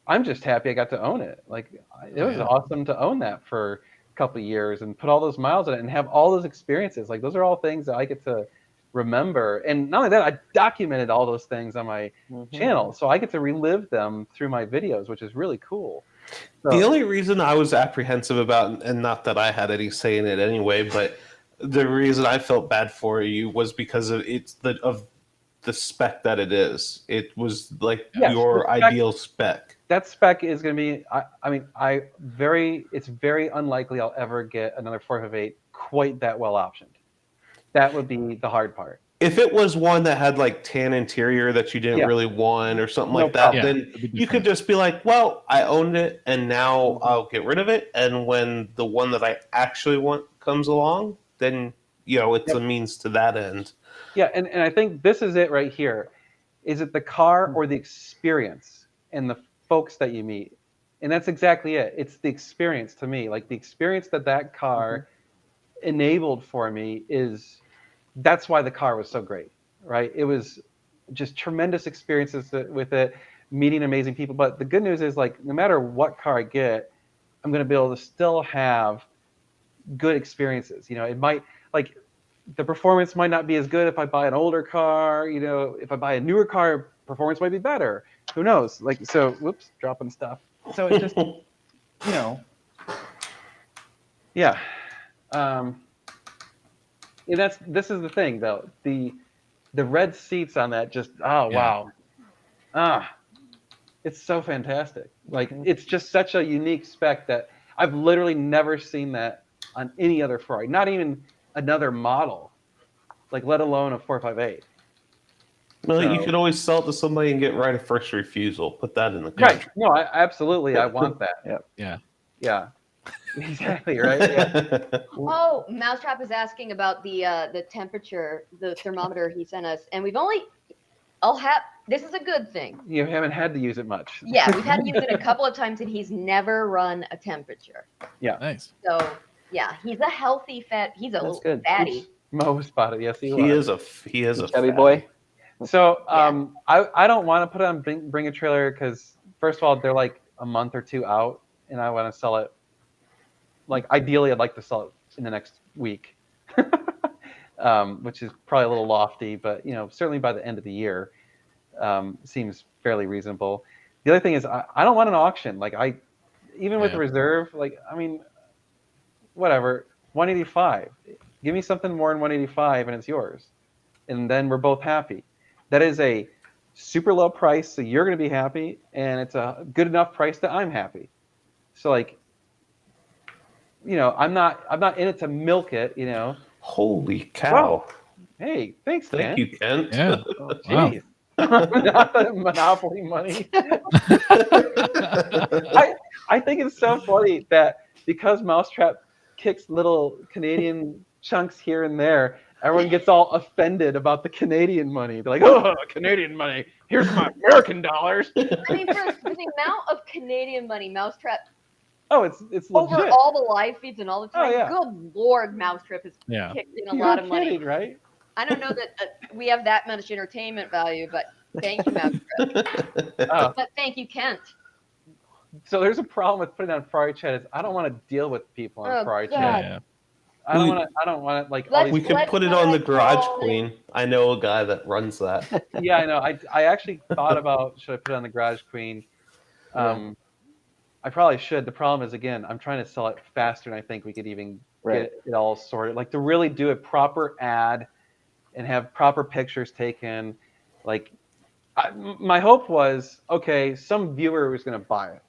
I'm just happy I got to own it. Like, it was awesome to own that for a couple of years and put all those miles in it and have all those experiences. Like, those are all things that I get to remember. And not only that, I documented all those things on my channel, so I get to relive them through my videos, which is really cool. So, the only reason I was apprehensive about, and not that I had any say in it anyway, but the reason I felt bad for you was because of the spec that it is. It was like your ideal spec. That spec is going to be. It's very unlikely I'll ever get another 458 quite that well optioned. That would be the hard part. If it was one that had like tan interior that you didn't really want or something like that, then you could just be like, well, I owned it and now I'll get rid of it. And when the one that I actually want comes along, then, it's a means to that end. Yeah, and I think this is it right here. Is it the car or the experience and the folks that you meet? And that's exactly it. It's the experience to me. Like, the experience that car enabled for me that's why the car was so great, right? It was just tremendous experiences with it, meeting amazing people. But the good news is, like, no matter what car I get, I'm going to be able to still have good experiences. It might, like, the performance might not be as good if I buy an older car. If I buy a newer car, performance might be better. Who knows? Like, so, whoops, dropping stuff. So it just, yeah. This is the thing though. The red seats on that just, wow. It's so fantastic. Like, it's just such a unique spec that I've literally never seen that on any other Ferrari, not even another model, like, let alone a 458. Well, you could always sell it to somebody and get right of first refusal. Put that in the contract. Right. No, I want that. Yeah. Yeah. Exactly, right? Yeah. Oh, Mousetrap is asking about the temperature, the thermometer he sent us, and we've only. This is a good thing. You haven't had to use it much. Yeah, we've had to use it a couple of times, and he's never run a temperature. Nice. So yeah, he's a healthy fat. He's a That's little good. fatty. Mo spotted. Yes, He is a Chubby fatty. boy. So I don't want to put it on Bring a Trailer because first of all they're like a month or two out, and I want to sell it. Like ideally, I'd like to sell it in the next week, which is probably a little lofty, but certainly by the end of the year, seems fairly reasonable. The other thing is I don't want an auction. Like even with the reserve, like I mean, whatever, 185. Give me something more than 185, and it's yours, and then we're both happy. That is a super low price, so you're going to be happy, and it's a good enough price that I'm happy. So like, I'm not in it to milk it, Holy cow! Wow. Hey, thanks, Thank you, Kent. Yeah. Jeez. Not the Monopoly money. I think it's so funny that because Mousetrap kicks little Canadian chunks here and there, everyone gets all offended about the Canadian money. They're like, "Oh, Canadian money! Here's my American dollars." I mean, for the amount of Canadian money Mousetrap Oh, it's legit. over all the live feeds and all the time. Oh, yeah. Good Lord, Mousetrap has Yeah. kicked in a You're lot of money. kidding, right? I don't know that we have that much entertainment value, but thank you, Mousetrap. Oh. But thank you, Kent. So there's a problem with putting on Ferrari Chat is I don't want to deal with people on Oh, Ferrari God. Chat. Yeah. I don't want to like all Let's- these. We could Let's put it on the not Garage call it- Queen. I know a guy that runs that. Yeah, I know. I actually thought about should I put it on the Garage Queen. I probably should. The problem is again, I'm trying to sell it faster than I think we could even get it all sorted. Like to really do a proper ad and have proper pictures taken. Like my hope was, okay, some viewer was going to buy it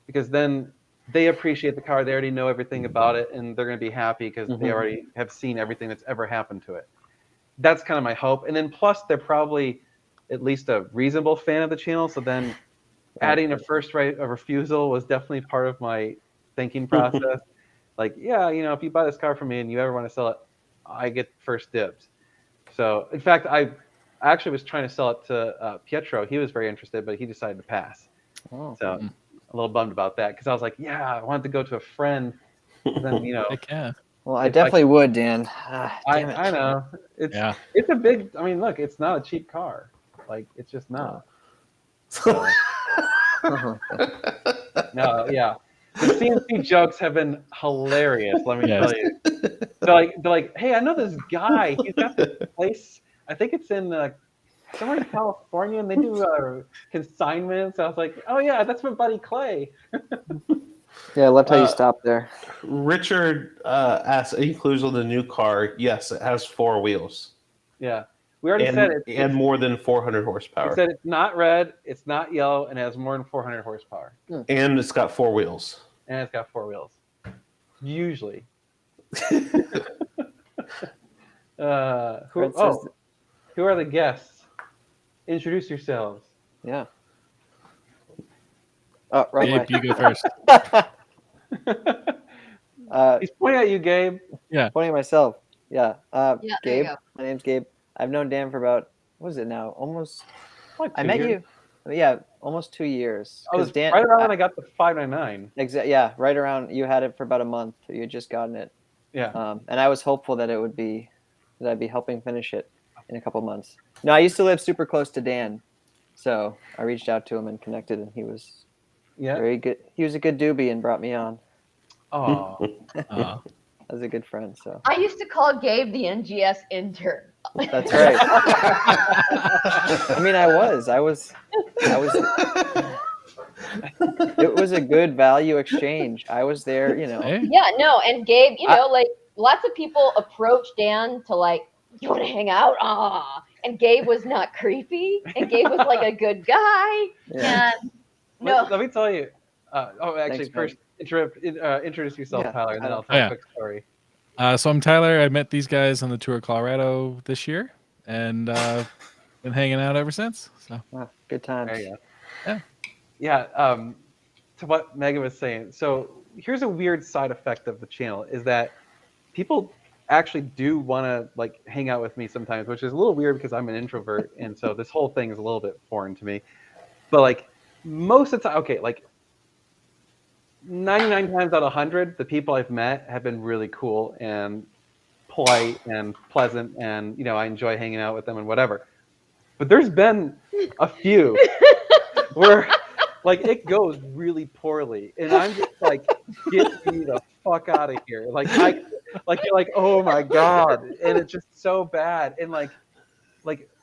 because then they appreciate the car. They already know everything about it, and they're going to be happy because they already have seen everything that's ever happened to it. That's kind of my hope. And then plus, they're probably at least a reasonable fan of the channel. So then adding a first right of refusal was definitely part of my thinking process. Like, yeah, if you buy this car from me and you ever want to sell it, I get first dibs. So, in fact, I actually was trying to sell it to Pietro. He was very interested, but he decided to pass. Oh. So, a little bummed about that because I was like, yeah, I wanted to go to a friend. And then, Heck yeah. Well, I definitely would, Dan. Damn it. I know. It's a big, I mean, look, it's not a cheap car. Like, it's just not. So, no, yeah. The CNC jokes have been hilarious, let me tell you. They're like, hey, I know this guy. He's got this place. I think it's in somewhere in California, and they do consignments. I was like, oh yeah, that's my buddy Clay. Yeah, I loved how you stopped there. Richard asked, includes on the new car. Yes, it has 4 wheels. Yeah, we already said it. And more than 400 horsepower. We said it's not red, it's not yellow, and it has more than 400 horsepower. And it's got 4 wheels. And it's got 4 wheels. Usually. Who are the guests? Introduce yourselves. Yeah. Oh, right. Gabe, you go first. He's pointing at you, Gabe. Pointing at myself. Yeah. Yeah, there you Gabe. go. My name's Gabe. I've known Dan for about, what is it now? Almost. Like I 2 met years. you. Yeah, almost 2 years. I was 'Cause Dan, right around when I got the 599. Yeah, right around. You had it for about a month. You had just gotten it. Yeah. And I was hopeful that I'd be helping finish it in a couple months. No, I used to live super close to Dan, so I reached out to him and connected, and he was very good. He was a good doobie and brought me on. Oh. I was a good friend. So I used to call Gabe the NGS intern. that's right. I mean, I was. It was a good value exchange. I was there, Hey. Yeah, no, and Gabe, like lots of people approach Dan to like, you want to hang out? And Gabe was not creepy, and Gabe was like a good guy. Yeah. And no, Let me tell you. Actually, Thanks, first introduce yourself, Yeah. Tyler, and then I'll tell Oh, yeah. a quick story. So I'm Tyler. I met these guys on the tour of Colorado this year, and been hanging out ever since. So Good times. There you go. Yeah. Yeah. To what Megan was saying. So here's a weird side effect of the channel is that people actually do want to like hang out with me sometimes, which is a little weird because I'm an introvert, and so this whole thing is a little bit foreign to me. But like most of the time, okay, like 99 times out of 100, the people I've met have been really cool and polite and pleasant, and you know, I enjoy hanging out with them and whatever. But there's been a few where like it goes really poorly, and I'm just like, get me the fuck out of here. Like you're like, oh my god, and it's just so bad. And like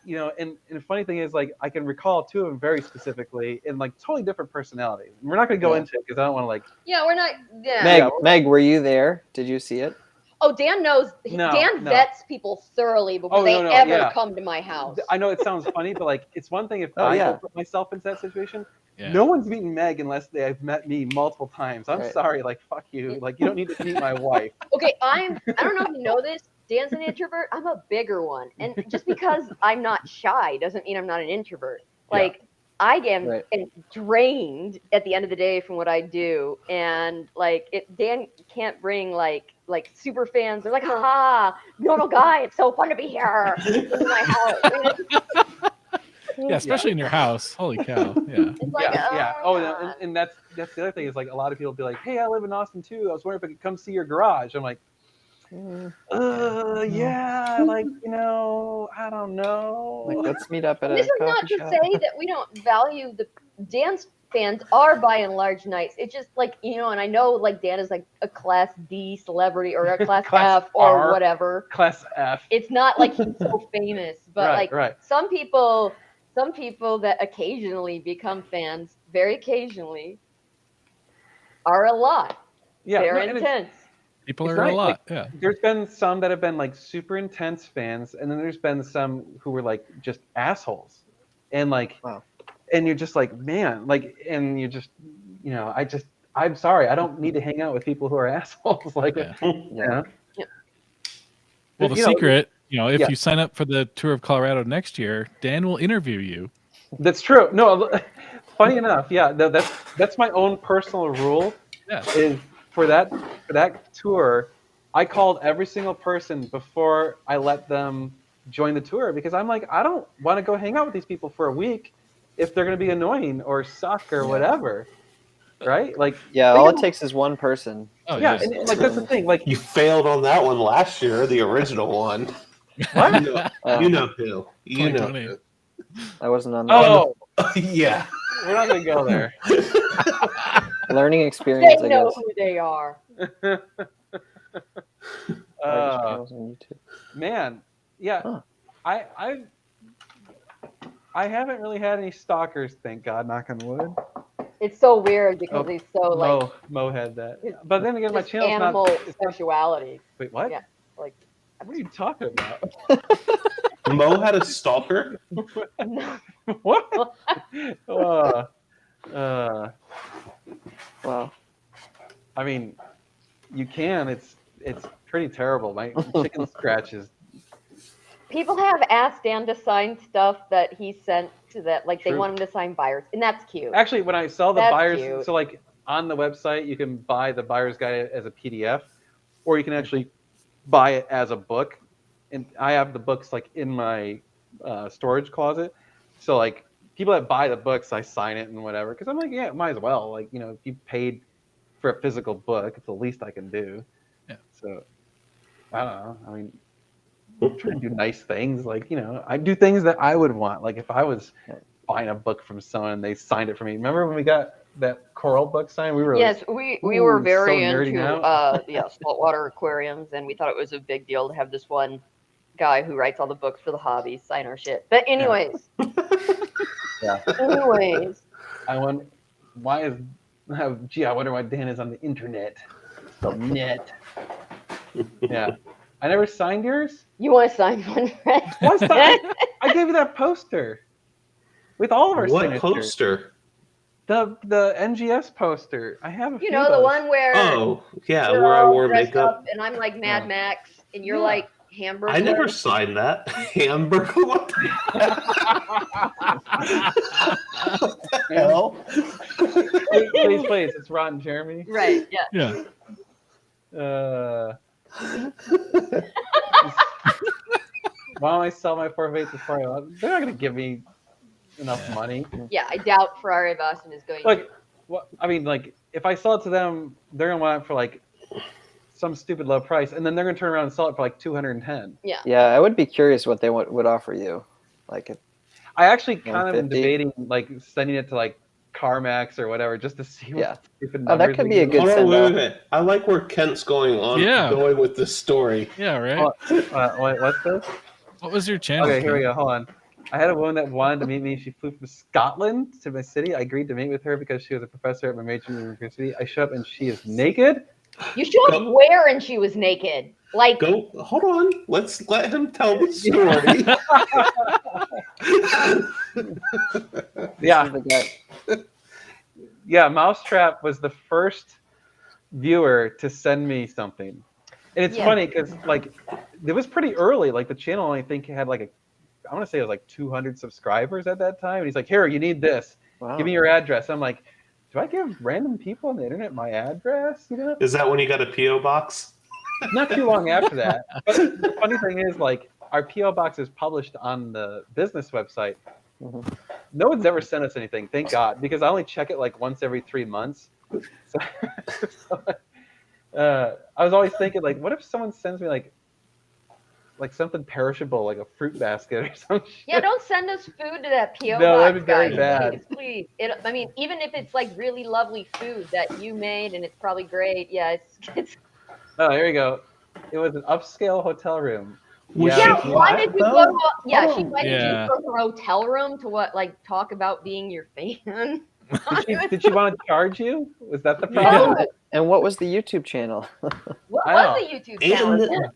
you know, and the funny thing is, like, I can recall two of them very specifically in like totally different personalities. We're not going to go into it because I don't want to like. Yeah, we're not. Yeah. Meg, were you there? Did you see it? Oh, Dan knows. Dan vets people thoroughly before they ever come to my house. I know it sounds funny, but like, it's one thing if I put myself into that situation. Yeah. No one's meeting Meg unless they have met me multiple times. I'm sorry, like fuck you. Like you don't need to meet my wife. Okay, I don't know if you know this. Dan's an introvert. I'm a bigger one, and just because I'm not shy doesn't mean I'm not an introvert. Like I am drained at the end of the day from what I do, and like Dan can't bring like super fans. They're like, haha, normal guy. It's so fun to be here in my house. Yeah, especially in your house. Holy cow! Yeah. It's like, Oh, and that's the other thing is like a lot of people be like, hey, I live in Austin too. I was wondering if I could come see your garage. I'm like, yeah, like you know, I don't know. Like, let's meet up at a This is coffee not to shop. say that we don't value the Dan's fans are by and large nice. It's just like, you know, and I know like Dan is like a class D celebrity or a class F or R, whatever. Class F. It's not like he's so famous, but some people that occasionally become fans, very occasionally, are a lot. Yeah, they're intense. People are a lot. Yeah. There's been some that have been like super intense fans, and then there's been some who were like just assholes, and like, and you're just like, man, like, and you just, you know, I'm sorry, I don't need to hang out with people who are assholes. Like, Well, the secret. You know, if you sign up for the tour of Colorado next year, Dan will interview you. That's true. No, funny enough, that's my own personal rule. Yeah. Is for that tour, I called every single person before I let them join the tour because I'm like, I don't want to go hang out with these people for a week if they're going to be annoying or suck or whatever. Right? Like, all it takes is one person. Oh, yeah, and, like that's the thing. Like you failed on that one last year, the original one. What? You know who? You know who? I wasn't on that. Oh, yeah. We're not gonna go there. Learning experience. They know who they are. Man, yeah. I haven't really had any stalkers, thank God, knock on wood. It's so weird because he's so like Mo had that, but then again, my channel's animal sexuality. Wait, what? Yeah, like what are you talking about? Mo had a stalker. What? Wow. I mean, you can. It's pretty terrible. My chicken scratches. People have asked Dan to sign stuff that he sent to that, like they want him to sign buyers, and that's cute. Actually, when I sell the buyers, so like on the website, you can buy the buyer's guide as a PDF, or you can actually buy it as a book. And I have the books like in my storage closet. So like people that buy the books, I sign it and whatever. Because I'm like, yeah, might as well. Like, you know, if you paid for a physical book, it's the least I can do. Yeah. So I don't know. I mean, I'm trying to do nice things. Like, you know, I do things that I would want. Like if I was buying a book from someone and they signed it for me. Remember when we got that coral book signed? We were we were very so into saltwater aquariums, and we thought it was a big deal to have this one guy who writes all the books for the hobby sign our shit. But anyways, anyways, I wonder why I wonder why Dan is on the internet. The net. Yeah. I never signed yours. You want to sign one, Fred? I gave you that poster with all of our signatures. What poster? The NGS poster. I have a few You know, the one where where I wore dressed makeup. up and I'm like Mad Max and you're like Hamburger. I never signed that. Hamburger? What the hell? Please. It's Ron and Jeremy. Right. Yeah. Yeah. Why don't I sell my 458 to Ferrari? They're not going to give me enough money. Yeah, I doubt Ferrari Boston is going Like, what? I mean, like, if I sell it to them, they're going to want it for like some stupid low price, and then they're going to turn around and sell it for like 210. Yeah. Yeah, I would be curious what they would offer you. Like, if, I actually kind of am 150? debating like sending it to like CarMax or whatever, just to see what Yeah. stupid Oh, that numbers could they be a give good me. Hold on, send-off. wait. I like where Kent's going with this story. Yeah, right. Wait, what's this? What was your channel? Okay, here we Ken? go. Hold on. I had a woman that wanted to meet me. She flew from Scotland to my city. I agreed to meet with her because she was a professor at my major university. I show up and she is naked. You show up where and she was naked. Like, Hold on. Let's let him tell the story. Yeah. Yeah, Mousetrap was the first viewer to send me something. And it's funny because like it was pretty early. Like the channel I think had like I want to say it was like 200 subscribers at that time. And he's like, here, you need this. Wow. Give me your address. I'm like, do I give random people on the internet my address? You know? Is that when you got a P.O. box? Not too long after that. But the funny thing is, like, our P.O. box is published on the business website. Mhm. No one's ever sent us anything, thank God, because I only check it like once every 3 months. So, I was always thinking, like, what if someone sends me like something perishable, like a fruit basket or something? yeah, don't send us food to that PO No, box, that'd be very guys. bad. Please. I mean, even if it's like really lovely food that you made and it's probably great. Yeah, it's Oh, here you go. It was an upscale hotel room. Was yeah. she Why hot, did you though? go to? Why did Yeah. you go to a hotel room to what? Like talk about being your fan? Did she want to charge you? Was that the problem? No. And what was the YouTube channel? What I was know. the YouTube channel?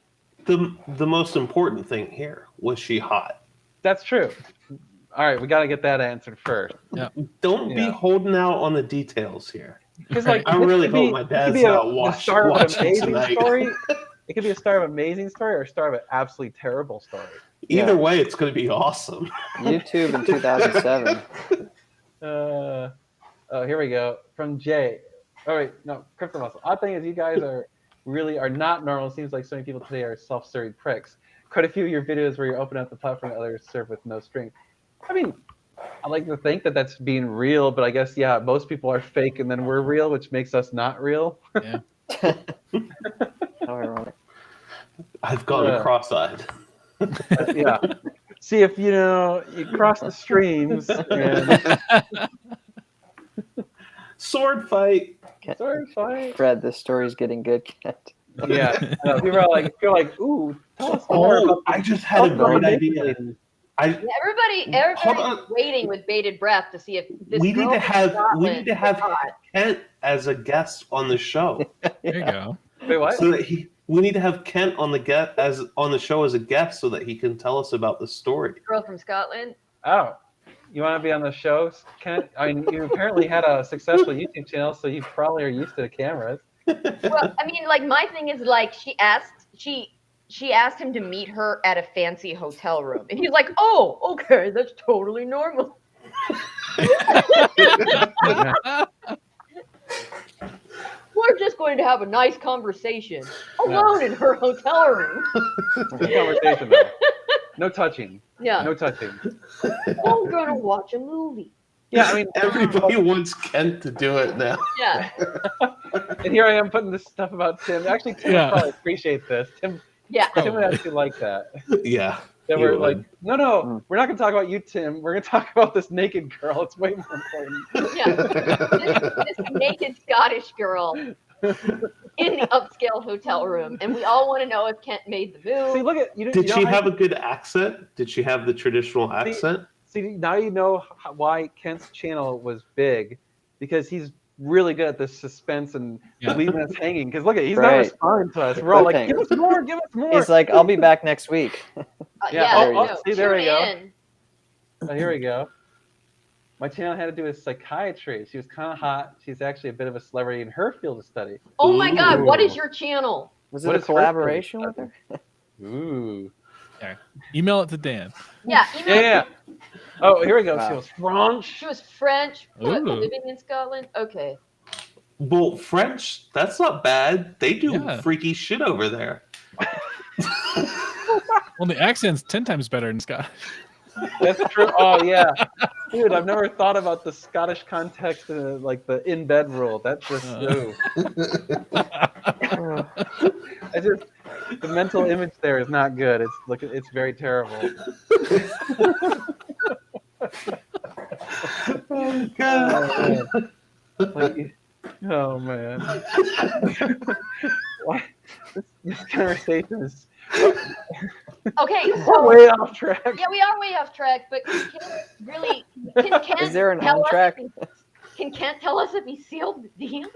And the most important thing here, was she hot? That's true. All right, we got to get that answered first. Don't be Yeah. holding out on the details here. Because like, I this really could be- hope my it could dad's be not the star of an watching amazing tonight. story. It could be a star of an amazing story or a star of an absolutely terrible story. Either Yeah. way, it's going to be awesome. YouTube in 2007. Oh, here we go. From Jay. Oh, wait, no, Crypto Muscle. Odd thing is you guys are not normal. It seems like so many people today are self-serving pricks. Quite a few of your videos where you're opening up the platform that others serve with no string. I mean, I like to think that that's being real, but I guess, yeah, most people are fake and then we're real, which makes us not real. Yeah. How ironic. I've gone cross-eyed. Yeah. See if, you cross the streams and Sword fight. sorry, fine. Fred, this story's getting good, Kent. Yeah. People are like, ooh, tell us more about Oh, I just had a great idea. Yeah, everybody's waiting with bated breath to see if this We need girl to from have Scotland is hot. Kent as a guest on the show. There you go. Wait, what? So that we need to have Kent on the show as a guest so that he can tell us about the story. Girl from Scotland. Oh, you want to be on the show, Kent? I mean, you apparently had a successful YouTube channel, so you probably are used to the cameras. Well, I mean, like my thing is like she asked him to meet her at a fancy hotel room, and he's like, "Oh, okay, that's totally normal." We're just going to have a nice conversation alone in her hotel room. Good conversation, though. No touching. Yeah. No touching. I'm gonna watch a movie. Yeah, I mean, Everybody wants Kent to do it now. Yeah. and here I am putting this stuff about Tim. Actually, Tim Yeah. would probably appreciate this. Tim Yeah. would actually like that. Yeah. That he we're would. like, no, we're not going to talk about you, Tim. We're going to talk about this naked girl. It's way more important. Yeah. This naked Scottish girl in the upscale hotel room, and we all want to know if Kent made the move. See, look at you. Did she have a good accent? Did she have the traditional accent? See, now you know why Kent's channel was big, because he's really good at the suspense and leaving us hanging. Because look at, he's not Right. responding to us. We're all like, Good give us more, give us more. He's like, I'll be back next week. Yeah, no, see, there we tune go. in. Oh, here we go. My channel had to do with psychiatry. She was kind of hot. She's actually a bit of a celebrity in her field of study. Oh my God, what Ooh. is your channel? Was What it a is her collaboration with favorite her? Ooh. Yeah. Email it to Dan. Yeah, Yeah. Oh, here we go. Wow. She was French. She was French, but Ooh. living in Scotland. Okay. Well, French, that's not bad. They do Yeah. freaky shit over there. Well, the accent's 10 times better in Scottish. That's true. Oh yeah, dude. I've never thought about the Scottish context, like the in bed rule. That's just no. I just the mental image there is not good. It's very terrible. Oh, God. Like, oh man. Why? This conversation is Okay, we're so way off track. yeah, we are way off track. But can Kent Is there an tell on us track? Can Kent tell us if he sealed the deal?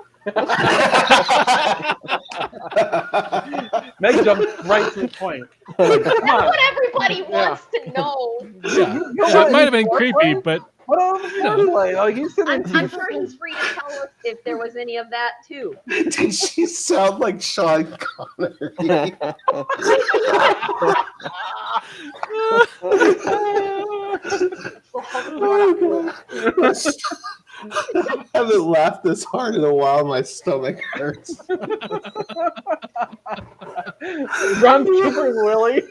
Meg jumped right to the point. That's Come on. what everybody wants to know. Yeah. It might have been creepy, but What on the foreplay? Like you said, I'm sure he's free to tell us if there was any of that too. Did she sound like Sean Connery? I haven't laughed this hard in a while. My stomach hurts. Ron Cooper's Willie.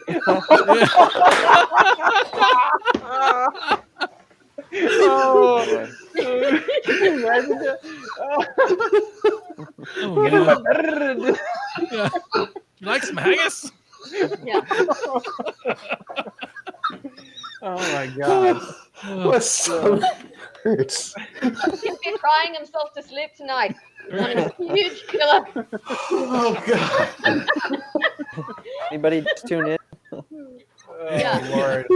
Oh, can you imagine that? oh, man. Yeah. You like some haggis? Yeah. Oh my god. My stomach hurts. He'll be crying himself to sleep tonight. On a huge killer. Oh, God. Anybody tune in? Oh, Yeah. Lord.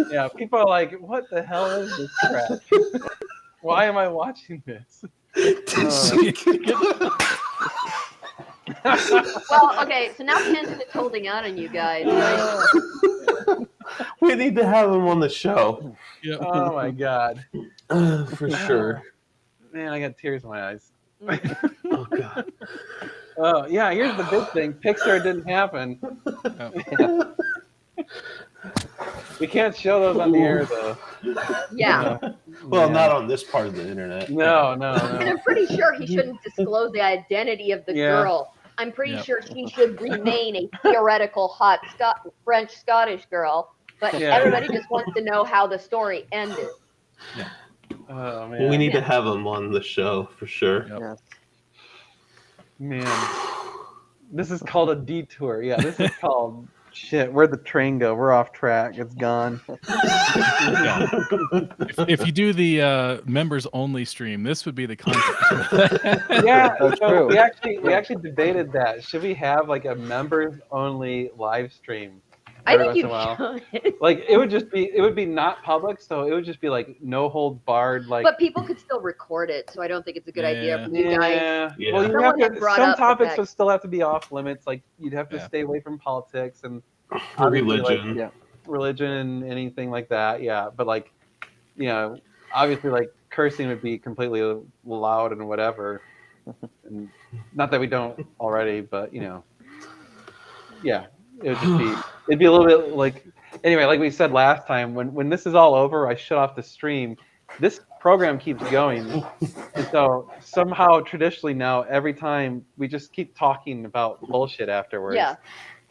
Yeah, people are like, what the hell is this crap? Why am I watching this? Well, okay, so now Kent's just holding out on you guys. Right? We need to have him on the show. Yep. Oh my god. For sure. Man, I got tears in my eyes. Oh, God. Oh, yeah, here's the big thing. Pixar didn't happen. Oh. We can't show those on the air, though. Yeah. Well, Yeah. not on this part of the internet. No. And I'm pretty sure he shouldn't disclose the identity of the Yeah. girl. I'm pretty Yep. sure she should remain a theoretical hot French-Scottish girl. But Yeah. everybody just wants to know how the story ended. Oh, man. We need to have him on the show for sure. Yep. Yeah. Man. This is called a detour. Yeah, this is called... Shit, where'd the train go? We're off track. It's gone. Yeah. If you do the members only stream, this would be the content. Yeah, That's so true. we actually debated that. Should we have like a members only live stream? I every think you once in a while? should. Like it would be not public, so it would just be like no hold barred. Like But people could still record it, so I don't think it's a good idea for you guys. yeah. Yeah. Well, you Someone have had to, brought some up the topics fact- would still have to be off limits. Like you'd have to Yeah. stay away from politics and obviously, like, Religion. Yeah. religion and anything like that. Yeah, but like, you know, obviously like cursing would be completely loud and whatever. And not that we don't already, but you know, yeah, it would just be it'd be a little bit like anyway, like we said last time, when this is all over, I shut off the stream. This program keeps going, and so somehow traditionally now every time we just keep talking about bullshit afterwards. Yeah.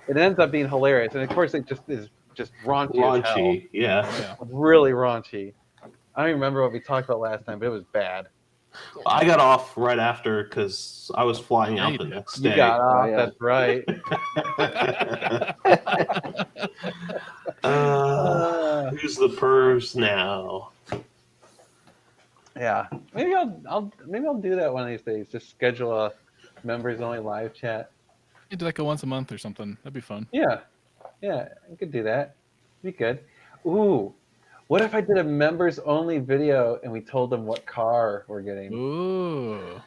It ends up being hilarious, and of course it just is just raunchy. As hell. Raunchy. Yeah. Yeah. Really raunchy. I don't even remember what we talked about last time, but it was bad. I got off right after because I was flying Yeah, out you the did. next You day. got off. yeah. That's right. Who's the pervs now? Yeah, maybe I'll do that one of these days. Just schedule a members only live chat. You do like a once a month or something. That'd be fun. Yeah, I could do that. Be good. Ooh, what if I did a members only video and we told them what car we're getting? Ooh.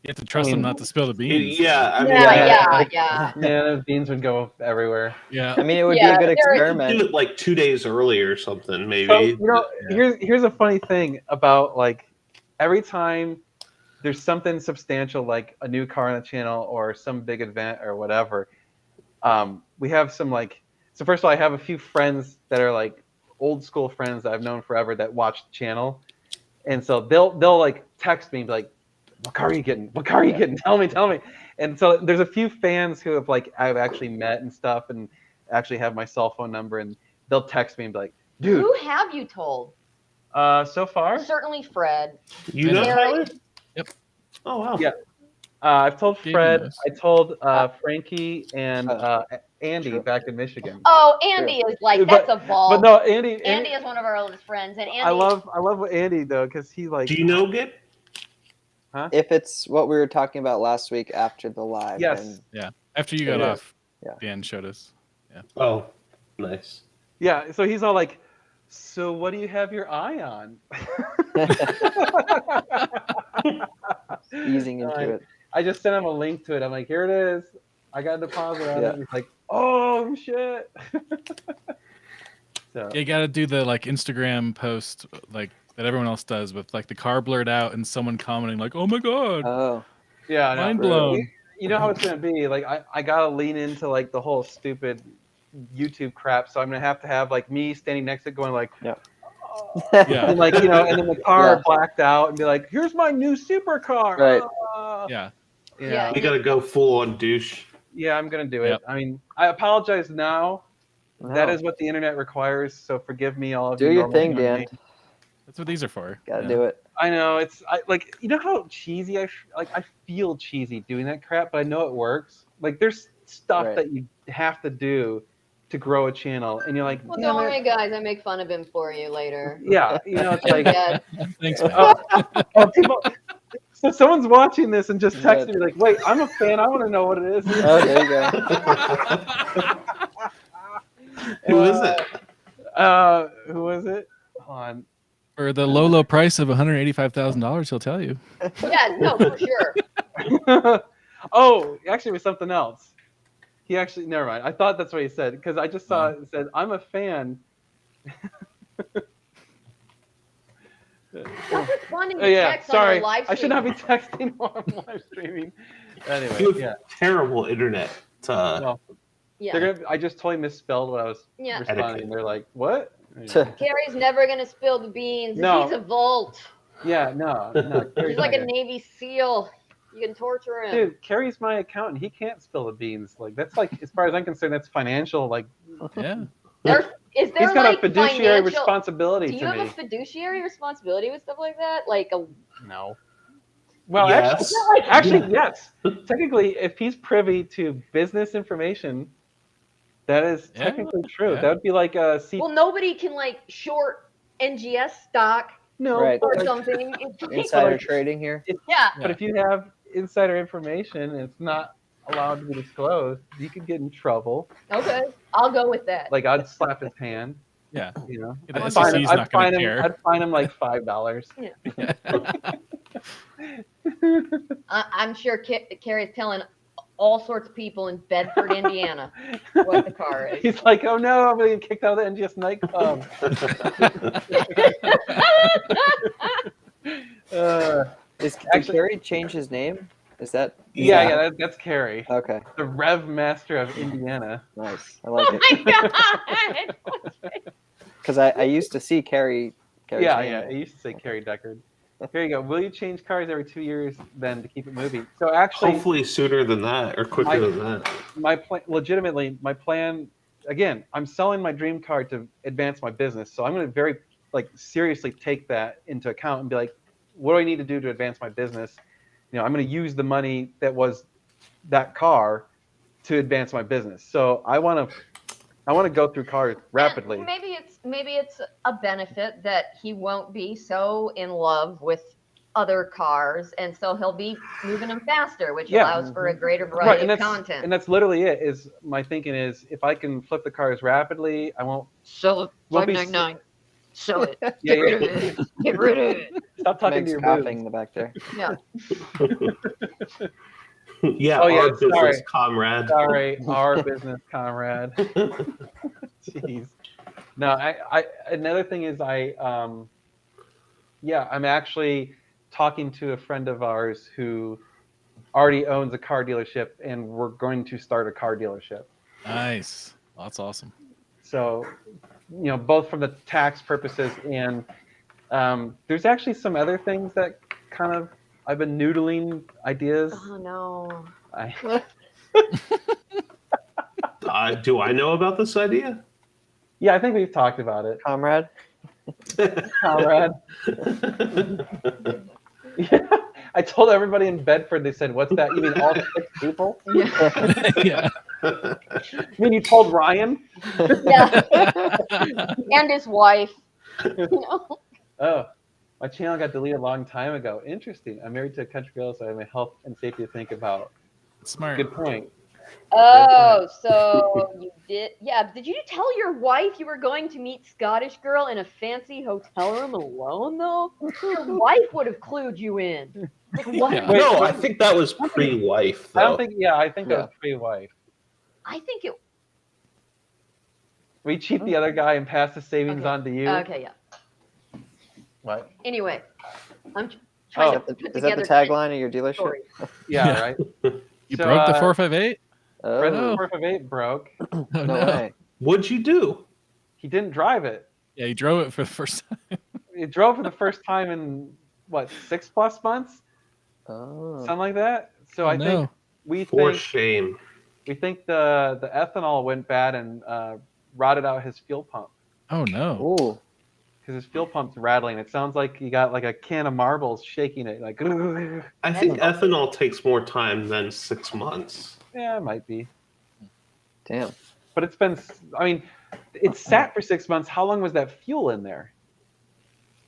You have to trust them not to spill the beans. Yeah, I mean, Yeah. Man, those beans would go everywhere. Yeah. I mean, it would Yeah, be a good there- experiment. do it like 2 days early or something, maybe. So, you know, here's a funny thing about like every time there's something substantial like a new car on the channel or some big event or whatever, we have some like. So first of all, I have a few friends that are like old school friends that I've known forever that watch the channel, and so they'll like text me and be like, "What car are you getting? What car are you getting? Tell me." And so there's a few fans who have like I've actually met and stuff, and actually have my cell phone number, and they'll text me and be like, "Dude, Who have you told? so far, Certainly Fred. You know, Eric. Tyler? Oh wow. Yeah. I've told Game Fred, knows. I told Frankie and Andy True. back in Michigan. Oh, Andy is like But- that's a ball. But no, Andy is one of our oldest friends, and Andy. I love what Andy though, because he like. Do you know Gib? If it's what we were talking about last week after the live. Yes. then- After you got Yeah. off, Yeah. Dan showed us. Oh, nice. Yeah, so he's all like, "So what do you have your eye on?" Easing into Like, it. I just sent him a link to it. I'm like, "Here it is. I got a deposit on Yeah. it." He's like, "Oh shit." So You got to do the like Instagram post like that everyone else does with like the car blurred out and someone commenting like, "Oh my god, Oh, yeah, I know. mind blown." You know how it's gonna be. Like I gotta lean into like the whole stupid YouTube crap. So I'm gonna have like me standing next to it going like, Yeah. Yeah. and like and then the car Yeah. blacked out and be like, "Here's my new supercar." Right. Yeah. Yeah. You gotta go full on douche. Yeah, I'm gonna do it. Yep. I mean, I apologize now. That no. is what the internet requires. So forgive me, all of Do you. your normal thing, human Dan. beings. That's what these are for. Gotta Yeah. do it. I know like you know how cheesy I feel cheesy doing that crap, but I know it works. Like there's stuff Right. that you have to do to grow a channel, and you're like, Well, "Damn don't it." worry, guys. I make fun of him for you later. Yeah, it's like, Yeah. Thanks, man. oh, people. So someone's watching this and just Yeah. texted me like, "Wait, I'm a fan. I want to know what it is." Oh, there you go. Who is it? Who is it? Hold on. For the low price of $185,000, he'll tell you. Yeah, no, for sure. Oh, actually, it was something else. He actually, never mind. I thought that's what he said because I just saw it said, "I'm a fan." That's funny. Oh, yeah, text sorry. On the live I should not be stream. texting while I'm live streaming. Anyway, You have yeah. terrible internet. Well, Yeah. I just totally misspelled what I was Yeah. responding. Etiquette. They're like, "What?" Carrie's never gonna spill the beans. No. He's a Volt. Yeah, no. He's like a Navy SEAL. You can torture him. Dude, Carrie's my accountant. He can't spill the beans. Like that's like, as far as I'm concerned, that's financial. Like Yeah. Is there he's got like a fiduciary financial? responsibility Do you to have me. a fiduciary responsibility with stuff like that? Like a No. Well, Yes. actually, yes. Technically, if he's privy to business information, that is Yeah, technically true. yeah. That would be like a well, nobody can like short NGS stock no, Right. but or like- something. Insider trading here. Yeah. But if you have insider information and it's not allowed to be disclosed, you could get in trouble. Okay. I'll go with that. Like I'd slap his hand. Yeah. You know, The I'd fine SEC him, is I'd not gonna fine him. care. I'd fine him like $5. I'm sure Carrie's telling all sorts of people in Bedford, Indiana, what the car is. He's like, "Oh no, I'm gonna get kicked out of the NGS nightclub." Did Actually- Carrie change his name? Is that? Yeah, that's Carrie, Okay, the Rev Master of Indiana. nice. I like Oh it. my god! Because I used to see Carrie's Yeah, name. yeah. It used to say Carrie Deckard. Here you go. Will you change cars every 2 years then to keep it moving? So actually, Hopefully sooner than that or quicker than that. my plan, legitimately, my plan. Again, I'm selling my dream car to advance my business. So I'm going to very seriously take that into account and be like, what do I need to do to advance my business? You know, I'm going to use the money that was that car to advance my business. So I want to go through cars rapidly. And maybe it's a benefit that he won't be so in love with other cars, and so he'll be moving them faster, which Yeah. allows for a greater Right, variety and of that's content. and that's literally it. Is my thinking is if I can flip the cars rapidly, I won't. Sell it Won't be- 599. Sell it. Yeah, Get rid yeah. of it. Get rid of it. Stop talking Meg's to your coughing boobs. in the back there. Yeah. Yeah, Oh, yeah, our business sorry. comrade. Sorry, our business comrade. Jeez. No, I another thing is I'm actually talking to a friend of ours who already owns a car dealership, and we're going to start a car dealership. Nice. That's awesome. So, both from the tax purposes and there's actually some other things that kind of I've been noodling ideas. Oh no. Do I know about this idea? Yeah, I think we've talked about it. Comrade? Comrade. Yeah. I told everybody in Bedford, they said, what's that? You mean all 6 people? Yeah. You mean you told Ryan? Yeah. And his wife. Oh, my channel got deleted a long time ago. Interesting. I'm married to a country girl, so I have my health and safety to think about. Smart. Good point. Oh, so you did? Yeah. Did you tell your wife you were going to meet Scottish girl in a fancy hotel room alone, though? Your wife would have clued you in. Like, what? Yeah. No, I think that was pre-wife. I don't though. think. Yeah, I think that was pre-wife. I think it. We cheat the other guy and pass the savings on to you. Okay, yeah. What? Anyway, I'm trying to put Is that together the tagline of your dealership? stories. Yeah, right. You So, broke the 458? Fred's Oh, 458 broke. Oh, no no. way. What'd you do? He didn't drive it. Yeah, you drove it for the first time. He drove for the first time in what 6+ months, Oh. something like that. So I think we For think shame. the ethanol went bad and rotted out his fuel pump Oh, no. Ooh. because his fuel pump's rattling. It sounds like you got like a can of marbles shaking it. Like, I think ethanol takes more time than 6 months. yeah, it might be. Damn. But it's been. I mean, it sat for 6 months. How long was that fuel in there?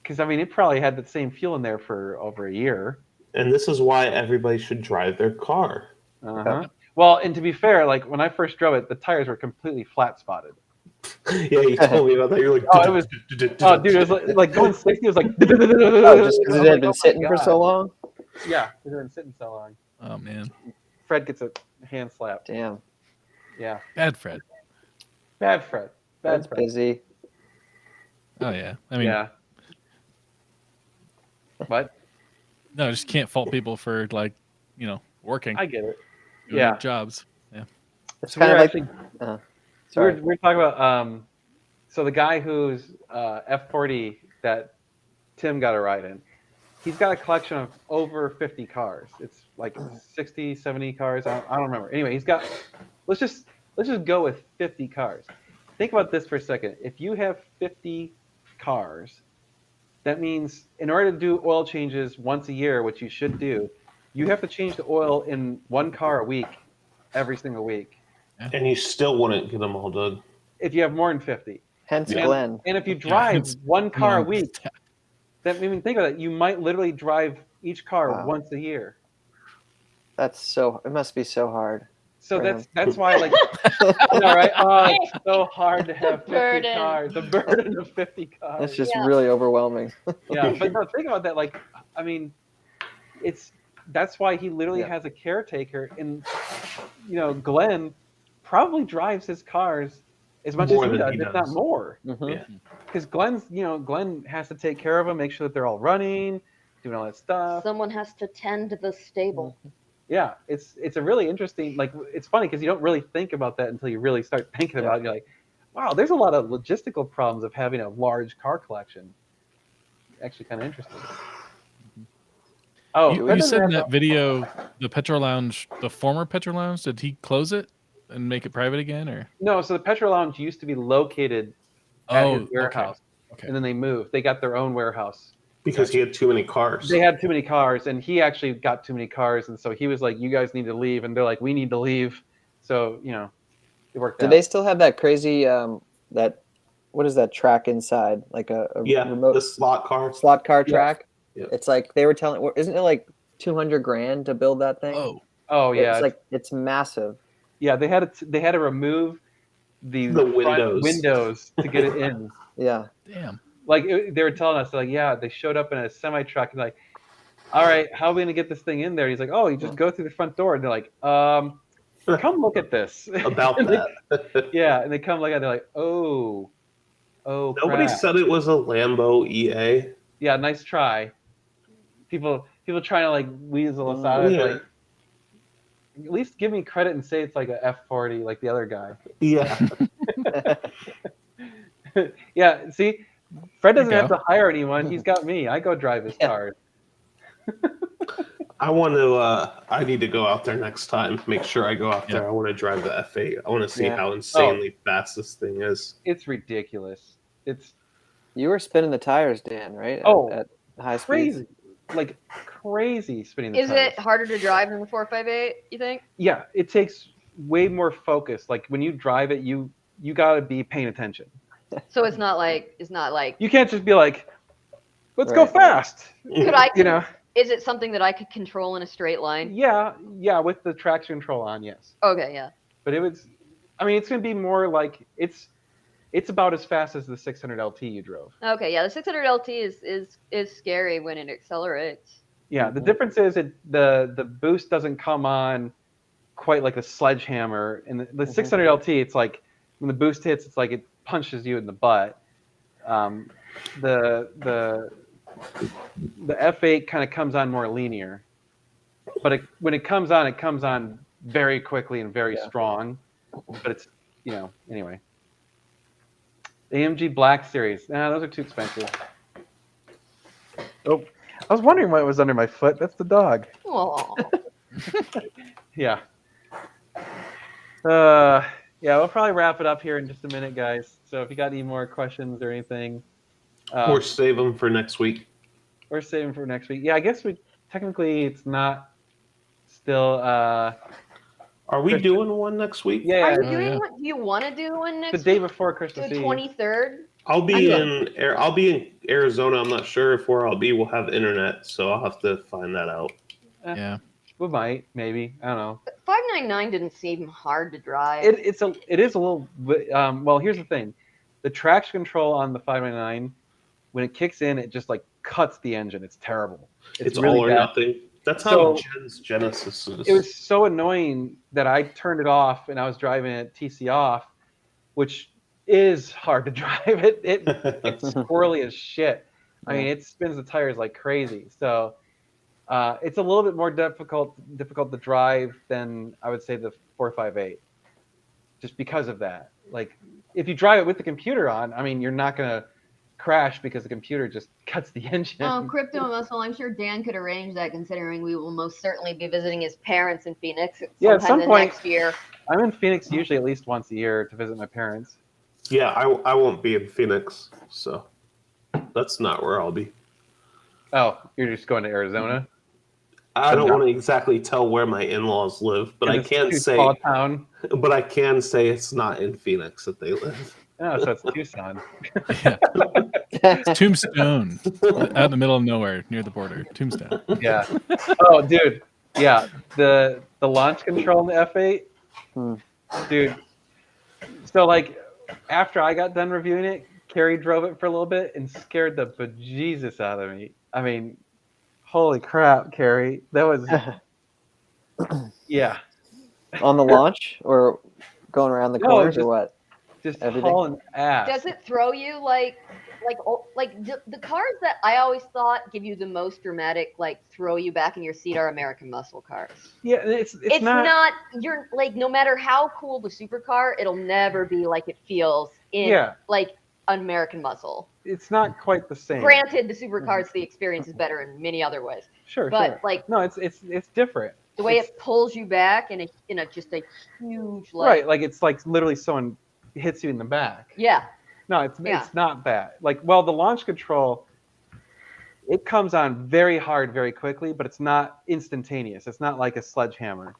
Because I mean, it probably had the same fuel in there for over a year. And this is why everybody should drive their car. Uh-huh. Well, and to be fair, like when I first drove it, the tires were completely flat spotted. Yeah, you told me about that. You're like, Oh, it was. Oh, dude, it was like going 60. It was like. Oh, just because it had been sitting for so long? Yeah, because it had been sitting so long. Oh, man. Fred gets a hand slap. Damn. Yeah. Bad Fred. Bad Fred. Bad Fred's Fred. busy. Oh, yeah. I mean, Yeah. What? no, just can't fault people for, like, working. I get it. doing Yeah. their jobs. Yeah. It's So kind we're of like. actually. Sorry. We're talking about so the guy who's F40 that Tim got a ride in, he's got a collection of over 50 cars. It's like 60, 70 cars. I don't remember. Anyway, he's got. Let's just go with 50 cars. Think about this for a second. If you have 50 cars, that means in order to do oil changes once a year, which you should do, you have to change the oil in 1 car a week, every single week. And you still wouldn't get them all done. If you have more than 50. Hence Yeah. Glenn. And if you drive it's- 1 car a Yeah. week, that I mean, think about it. You might literally drive each car Wow. once a year. That's so. It must be so hard. So For that's why, like, I know, right? Oh, it's so hard to have 50 Burden. cars. The burden of 50 cars. That's just Yeah. really overwhelming. Yeah, but no, think about that. Like, I mean, that's why he literally Yeah. has a caretaker, and Glenn probably drives his cars as much More as he than does, he if not does. more. Mhm. Yeah. Because Glenn has to take care of them, make sure that they're all running, doing all that stuff. Someone has to tend the stable. Yeah, it's a really interesting. Like, it's funny because you don't really think about that until you really start thinking about it. You're like, wow, there's a lot of logistical problems of having a large car collection. Actually, kind of interesting. Oh, You said in that video, the Petro Lounge, the former Petro Lounge, did he close it and make it private again, or? No, so the Petro Lounge used to be located at his warehouse, Okay. and then they moved. They got their own warehouse. Because he had too many cars. They had too many cars, and he actually got too many cars, and so he was like, "You guys need to leave," and they're like, "We need to leave." So it worked Do out. they still have that crazy that? What is that track inside? Like a Yeah, remote the slot car. slot car Yeah. track. Yeah. It's like they were telling. Isn't it like $200,000 to build that thing? Oh, Oh yeah, It's massive. yeah. They had to remove the The front windows to get it in. Yeah. damn. Like they were telling us, like, yeah, they showed up in a semi truck and like, all right, how are we gonna get this thing in there? He's like, oh, you just go through the front door, and they're like, come look at this. About And they- that. yeah, and they come look at it, they're like, oh, Nobody crap. said it was a Lambo EA. Yeah, nice try. People trying to like weasel us out. It's Yeah. like, At least give me credit and say it's like a F40 like the other guy. Yeah. Yeah, see, Fred doesn't There you have to hire anyone. He's got me. I go drive his Yeah. cars. I want to. I need to go out there next time. Make sure I go out there. I want to drive the F8. I want to see Yeah. how insanely fast this thing is. It's ridiculous. It's You were spinning the tires, Dan, right? Oh, at high speeds. crazy, like crazy spinning the Is tires. it harder to drive than the 458? You think? Yeah, it takes way more focus. Like when you drive it, you got to be paying attention. So it's not like You can't just be like, let's go Right. fast. could I? You know? Is it something that I could control in a straight line? Yeah, with the traction control on, yes. Okay, yeah. But it's going to be more like it's about as fast as the 600 LT you drove. Okay, yeah. The 600 LT is scary when it accelerates. Yeah, the difference is the boost doesn't come on quite like a sledgehammer. And the 600 LT, it's like when the boost hits, it's like it punches you in the butt. The F8 kind of comes on more linear, but when it comes on very quickly and very strong. But it's anyway. AMG Black Series. Nah, those are too expensive. Oh, I was wondering what was under my foot. That's the dog. Oh, Yeah. Yeah, we'll probably wrap it up here in just a minute, guys. So if you got any more questions or anything, Or save them for next week. we're saving for next week. Yeah, I guess it's not still. Are we doing one next week? Yeah, are yeah, you doing one? Do you want to do one the next day week? before Christmas The Eve. 23rd. I'll be I'm in Arizona. I'm not sure if where I'll be will have internet, so I'll have to find that out. Yeah. We might, maybe. I don't know. 599 didn't seem hard to drive. It is a little bit. Well, here's the thing: the traction control on the 599, when it kicks in, it just like cuts the engine. It's terrible. It's really all or bad. nothing. That's how So- Jen's Genesis is. It was so annoying that I turned it off and I was driving it TC off, which is hard to drive. It's squirrely as shit. I mean, it spins the tires like crazy. So it's a little bit more difficult to drive than I would say the 458, just because of that. Like if you drive it with the computer on, I mean, you're not gonna crash because the computer just cuts the engine. Oh, Crypto Muscle, I'm sure Dan could arrange that considering we will most certainly be visiting his parents in Phoenix Yeah, at sometime some point- next year. I'm in Phoenix usually at least once a year to visit my parents. Yeah, I won't be in Phoenix, so that's not where I'll be. Oh, you're just going to Arizona? I don't want to exactly tell where my in-laws live, but In I this can too say, small town. but I can say it's not in Phoenix that they live. Oh, so it's Tucson. Yeah. It's Tombstone, out in the middle of nowhere near the border. Tombstone. Yeah. Oh, dude. Yeah. The launch control in the F8, dude. So like, after I got done reviewing it, Carrie drove it for a little bit and scared the bejesus out of me. I mean, holy crap, Carrie, that was. Yeah. On the launch or going around the No, corners just- or what? Just Everything? hauling ass. Does it throw you like the cars that I always thought give you the most dramatic throw you back in your seat are American muscle cars. Yeah, it's not you're like no matter how cool the supercar, it'll never be like it feels in Yeah. like an American muscle. It's not quite the same. Granted, the supercars the experience is better in many other ways. Sure, but sure. like No, it's different. the way It's- it pulls you back in a just a huge Right, like it's like literally someone hits you in the back. Yeah. No, it's Yeah. not that. Like, well, the launch control, it comes on very hard, very quickly, but it's not instantaneous. It's not like a sledgehammer.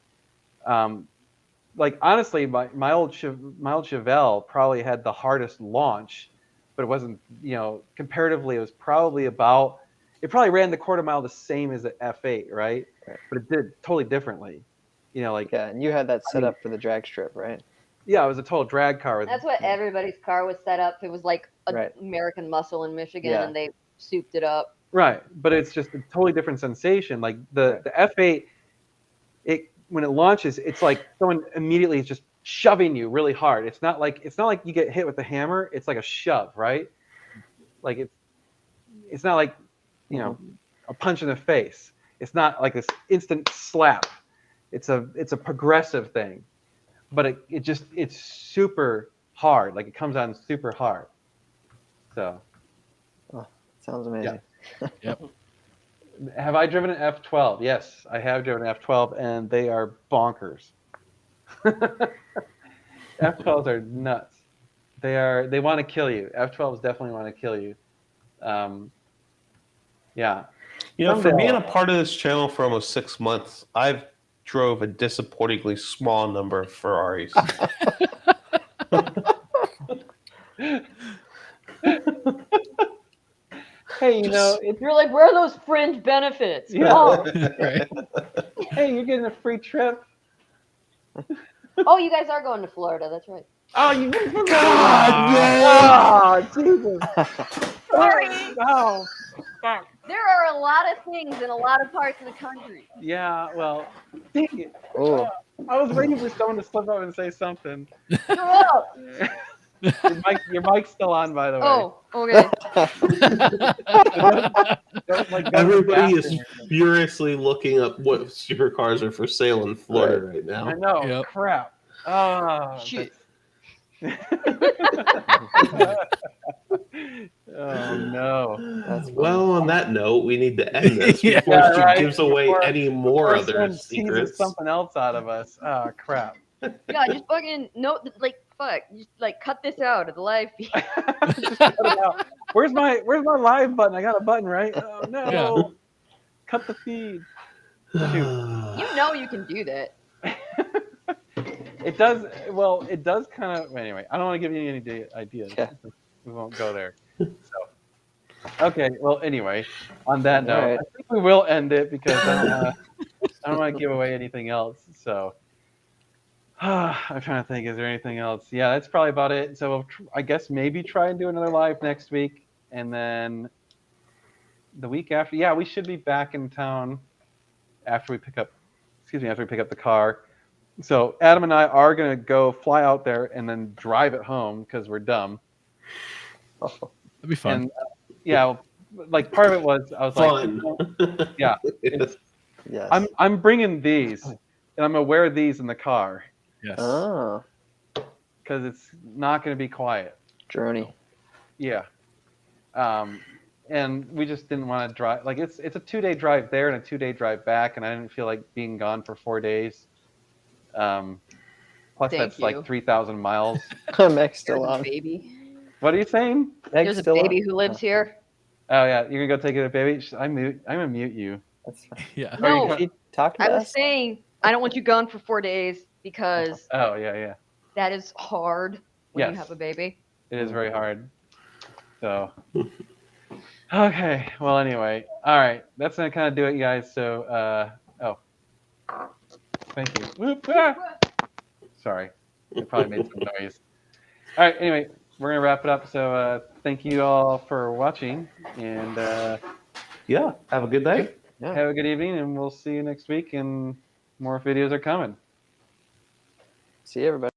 Like honestly, my old Chevelle probably had the hardest launch, but it wasn't. Comparatively, it was probably about. It probably ran the quarter mile the same as the F8, right? But it did totally differently. Like Yeah, and you had that set up for the drag strip, right? yeah, it was a total drag car. With, That's what everybody's car was set up. It was like Right. American Muscle in Michigan, Yeah. and they souped it up. Right, but it's just a totally different sensation. Like the F8, when it launches, it's like someone immediately is just shoving you really hard. It's not like you get hit with a hammer. It's like a shove, right? Like it's not like a punch in the face. It's not like this instant slap. it's a progressive thing, but it's super hard. Like it comes on super hard. So. Sounds amazing. Yep. Have I driven an F12? Yes, I have driven an F12, and they are bonkers. F12s are nuts. They want to kill you. F12s definitely want to kill you. Yeah. You know, for being a part of this channel for almost 6 months, I've drove a disappointingly small number of Ferraris. Hey, you know, You're like, where are those fringe benefits? Yeah. Oh, Right. hey, you're getting a free trip. oh, you guys are going to Florida. That's right. Oh, you God, oh, Jesus. Sorry. Oh, fuck. There are a lot of things in a lot of parts of the country. Yeah, well, dang it. Oh, I was waiting for someone to slip up and say something. Grow up. Your mic's still on, by the way. Oh, okay. Don't, like, go to the Everybody is bathroom. furiously looking up what supercars are for sale in Florida right now. I know. Yep. Crap. Oh, Shit. Oh no. that's Well, on that note, we need to end this Yeah, before she right. gives away Before- any more Or other someone teases secrets. something else out of us. Oh crap. God, just fucking just like cut this out of the live feed. Just cut it out. Where's my live button? I got a button, right? Oh no. Yeah. Cut the feed. You know you can do that. It does. Well, it does kind of. Anyway, I don't want to give you any ideas. Yeah. We won't go there. So, okay. Well, anyway, on that note, Alright. I think we will end it because I don't want to give away anything else. So, I'm trying to think. Is there anything else? Yeah, that's probably about it. So, I guess maybe try and do another live next week, and then the week after. Yeah, we should be back in town after we pick up. After we pick up the car. So Adam and I are gonna go fly out there and then drive it home because we're dumb. That'd be fun. And yeah, well, like part of it was I was Fun. like, yeah, Yes. yes. I'm bringing these, and I'm gonna wear these in the car Yes. Oh, because it's not gonna be quiet. journey. Yeah, and we just didn't want to drive. Like it's a 2-day drive there and a 2-day drive back, and I didn't feel like being gone for 4 days. Plus Thank that's you. like 3,000 miles. Meg's still There's a on. baby. What are you saying? Meg's There's a still baby on. who lives here. Oh yeah, you're gonna go take it, baby. I'm gonna mute you. That's fine. Yeah. No, Are you- Talk to I was us. saying I don't want you gone for 4 days because Oh yeah. that is hard when you Yes. have a baby. It is very hard. So. Okay. Well, anyway. All right. That's gonna kind of do it, guys. So. Thank you. Whoop, ah! Sorry. I probably made some noise. All right. Anyway, we're gonna wrap it up. So thank you all for watching, and Yeah. Have a good day. Yeah. have a good evening, and we'll see you next week. And more videos are coming. See you, everybody.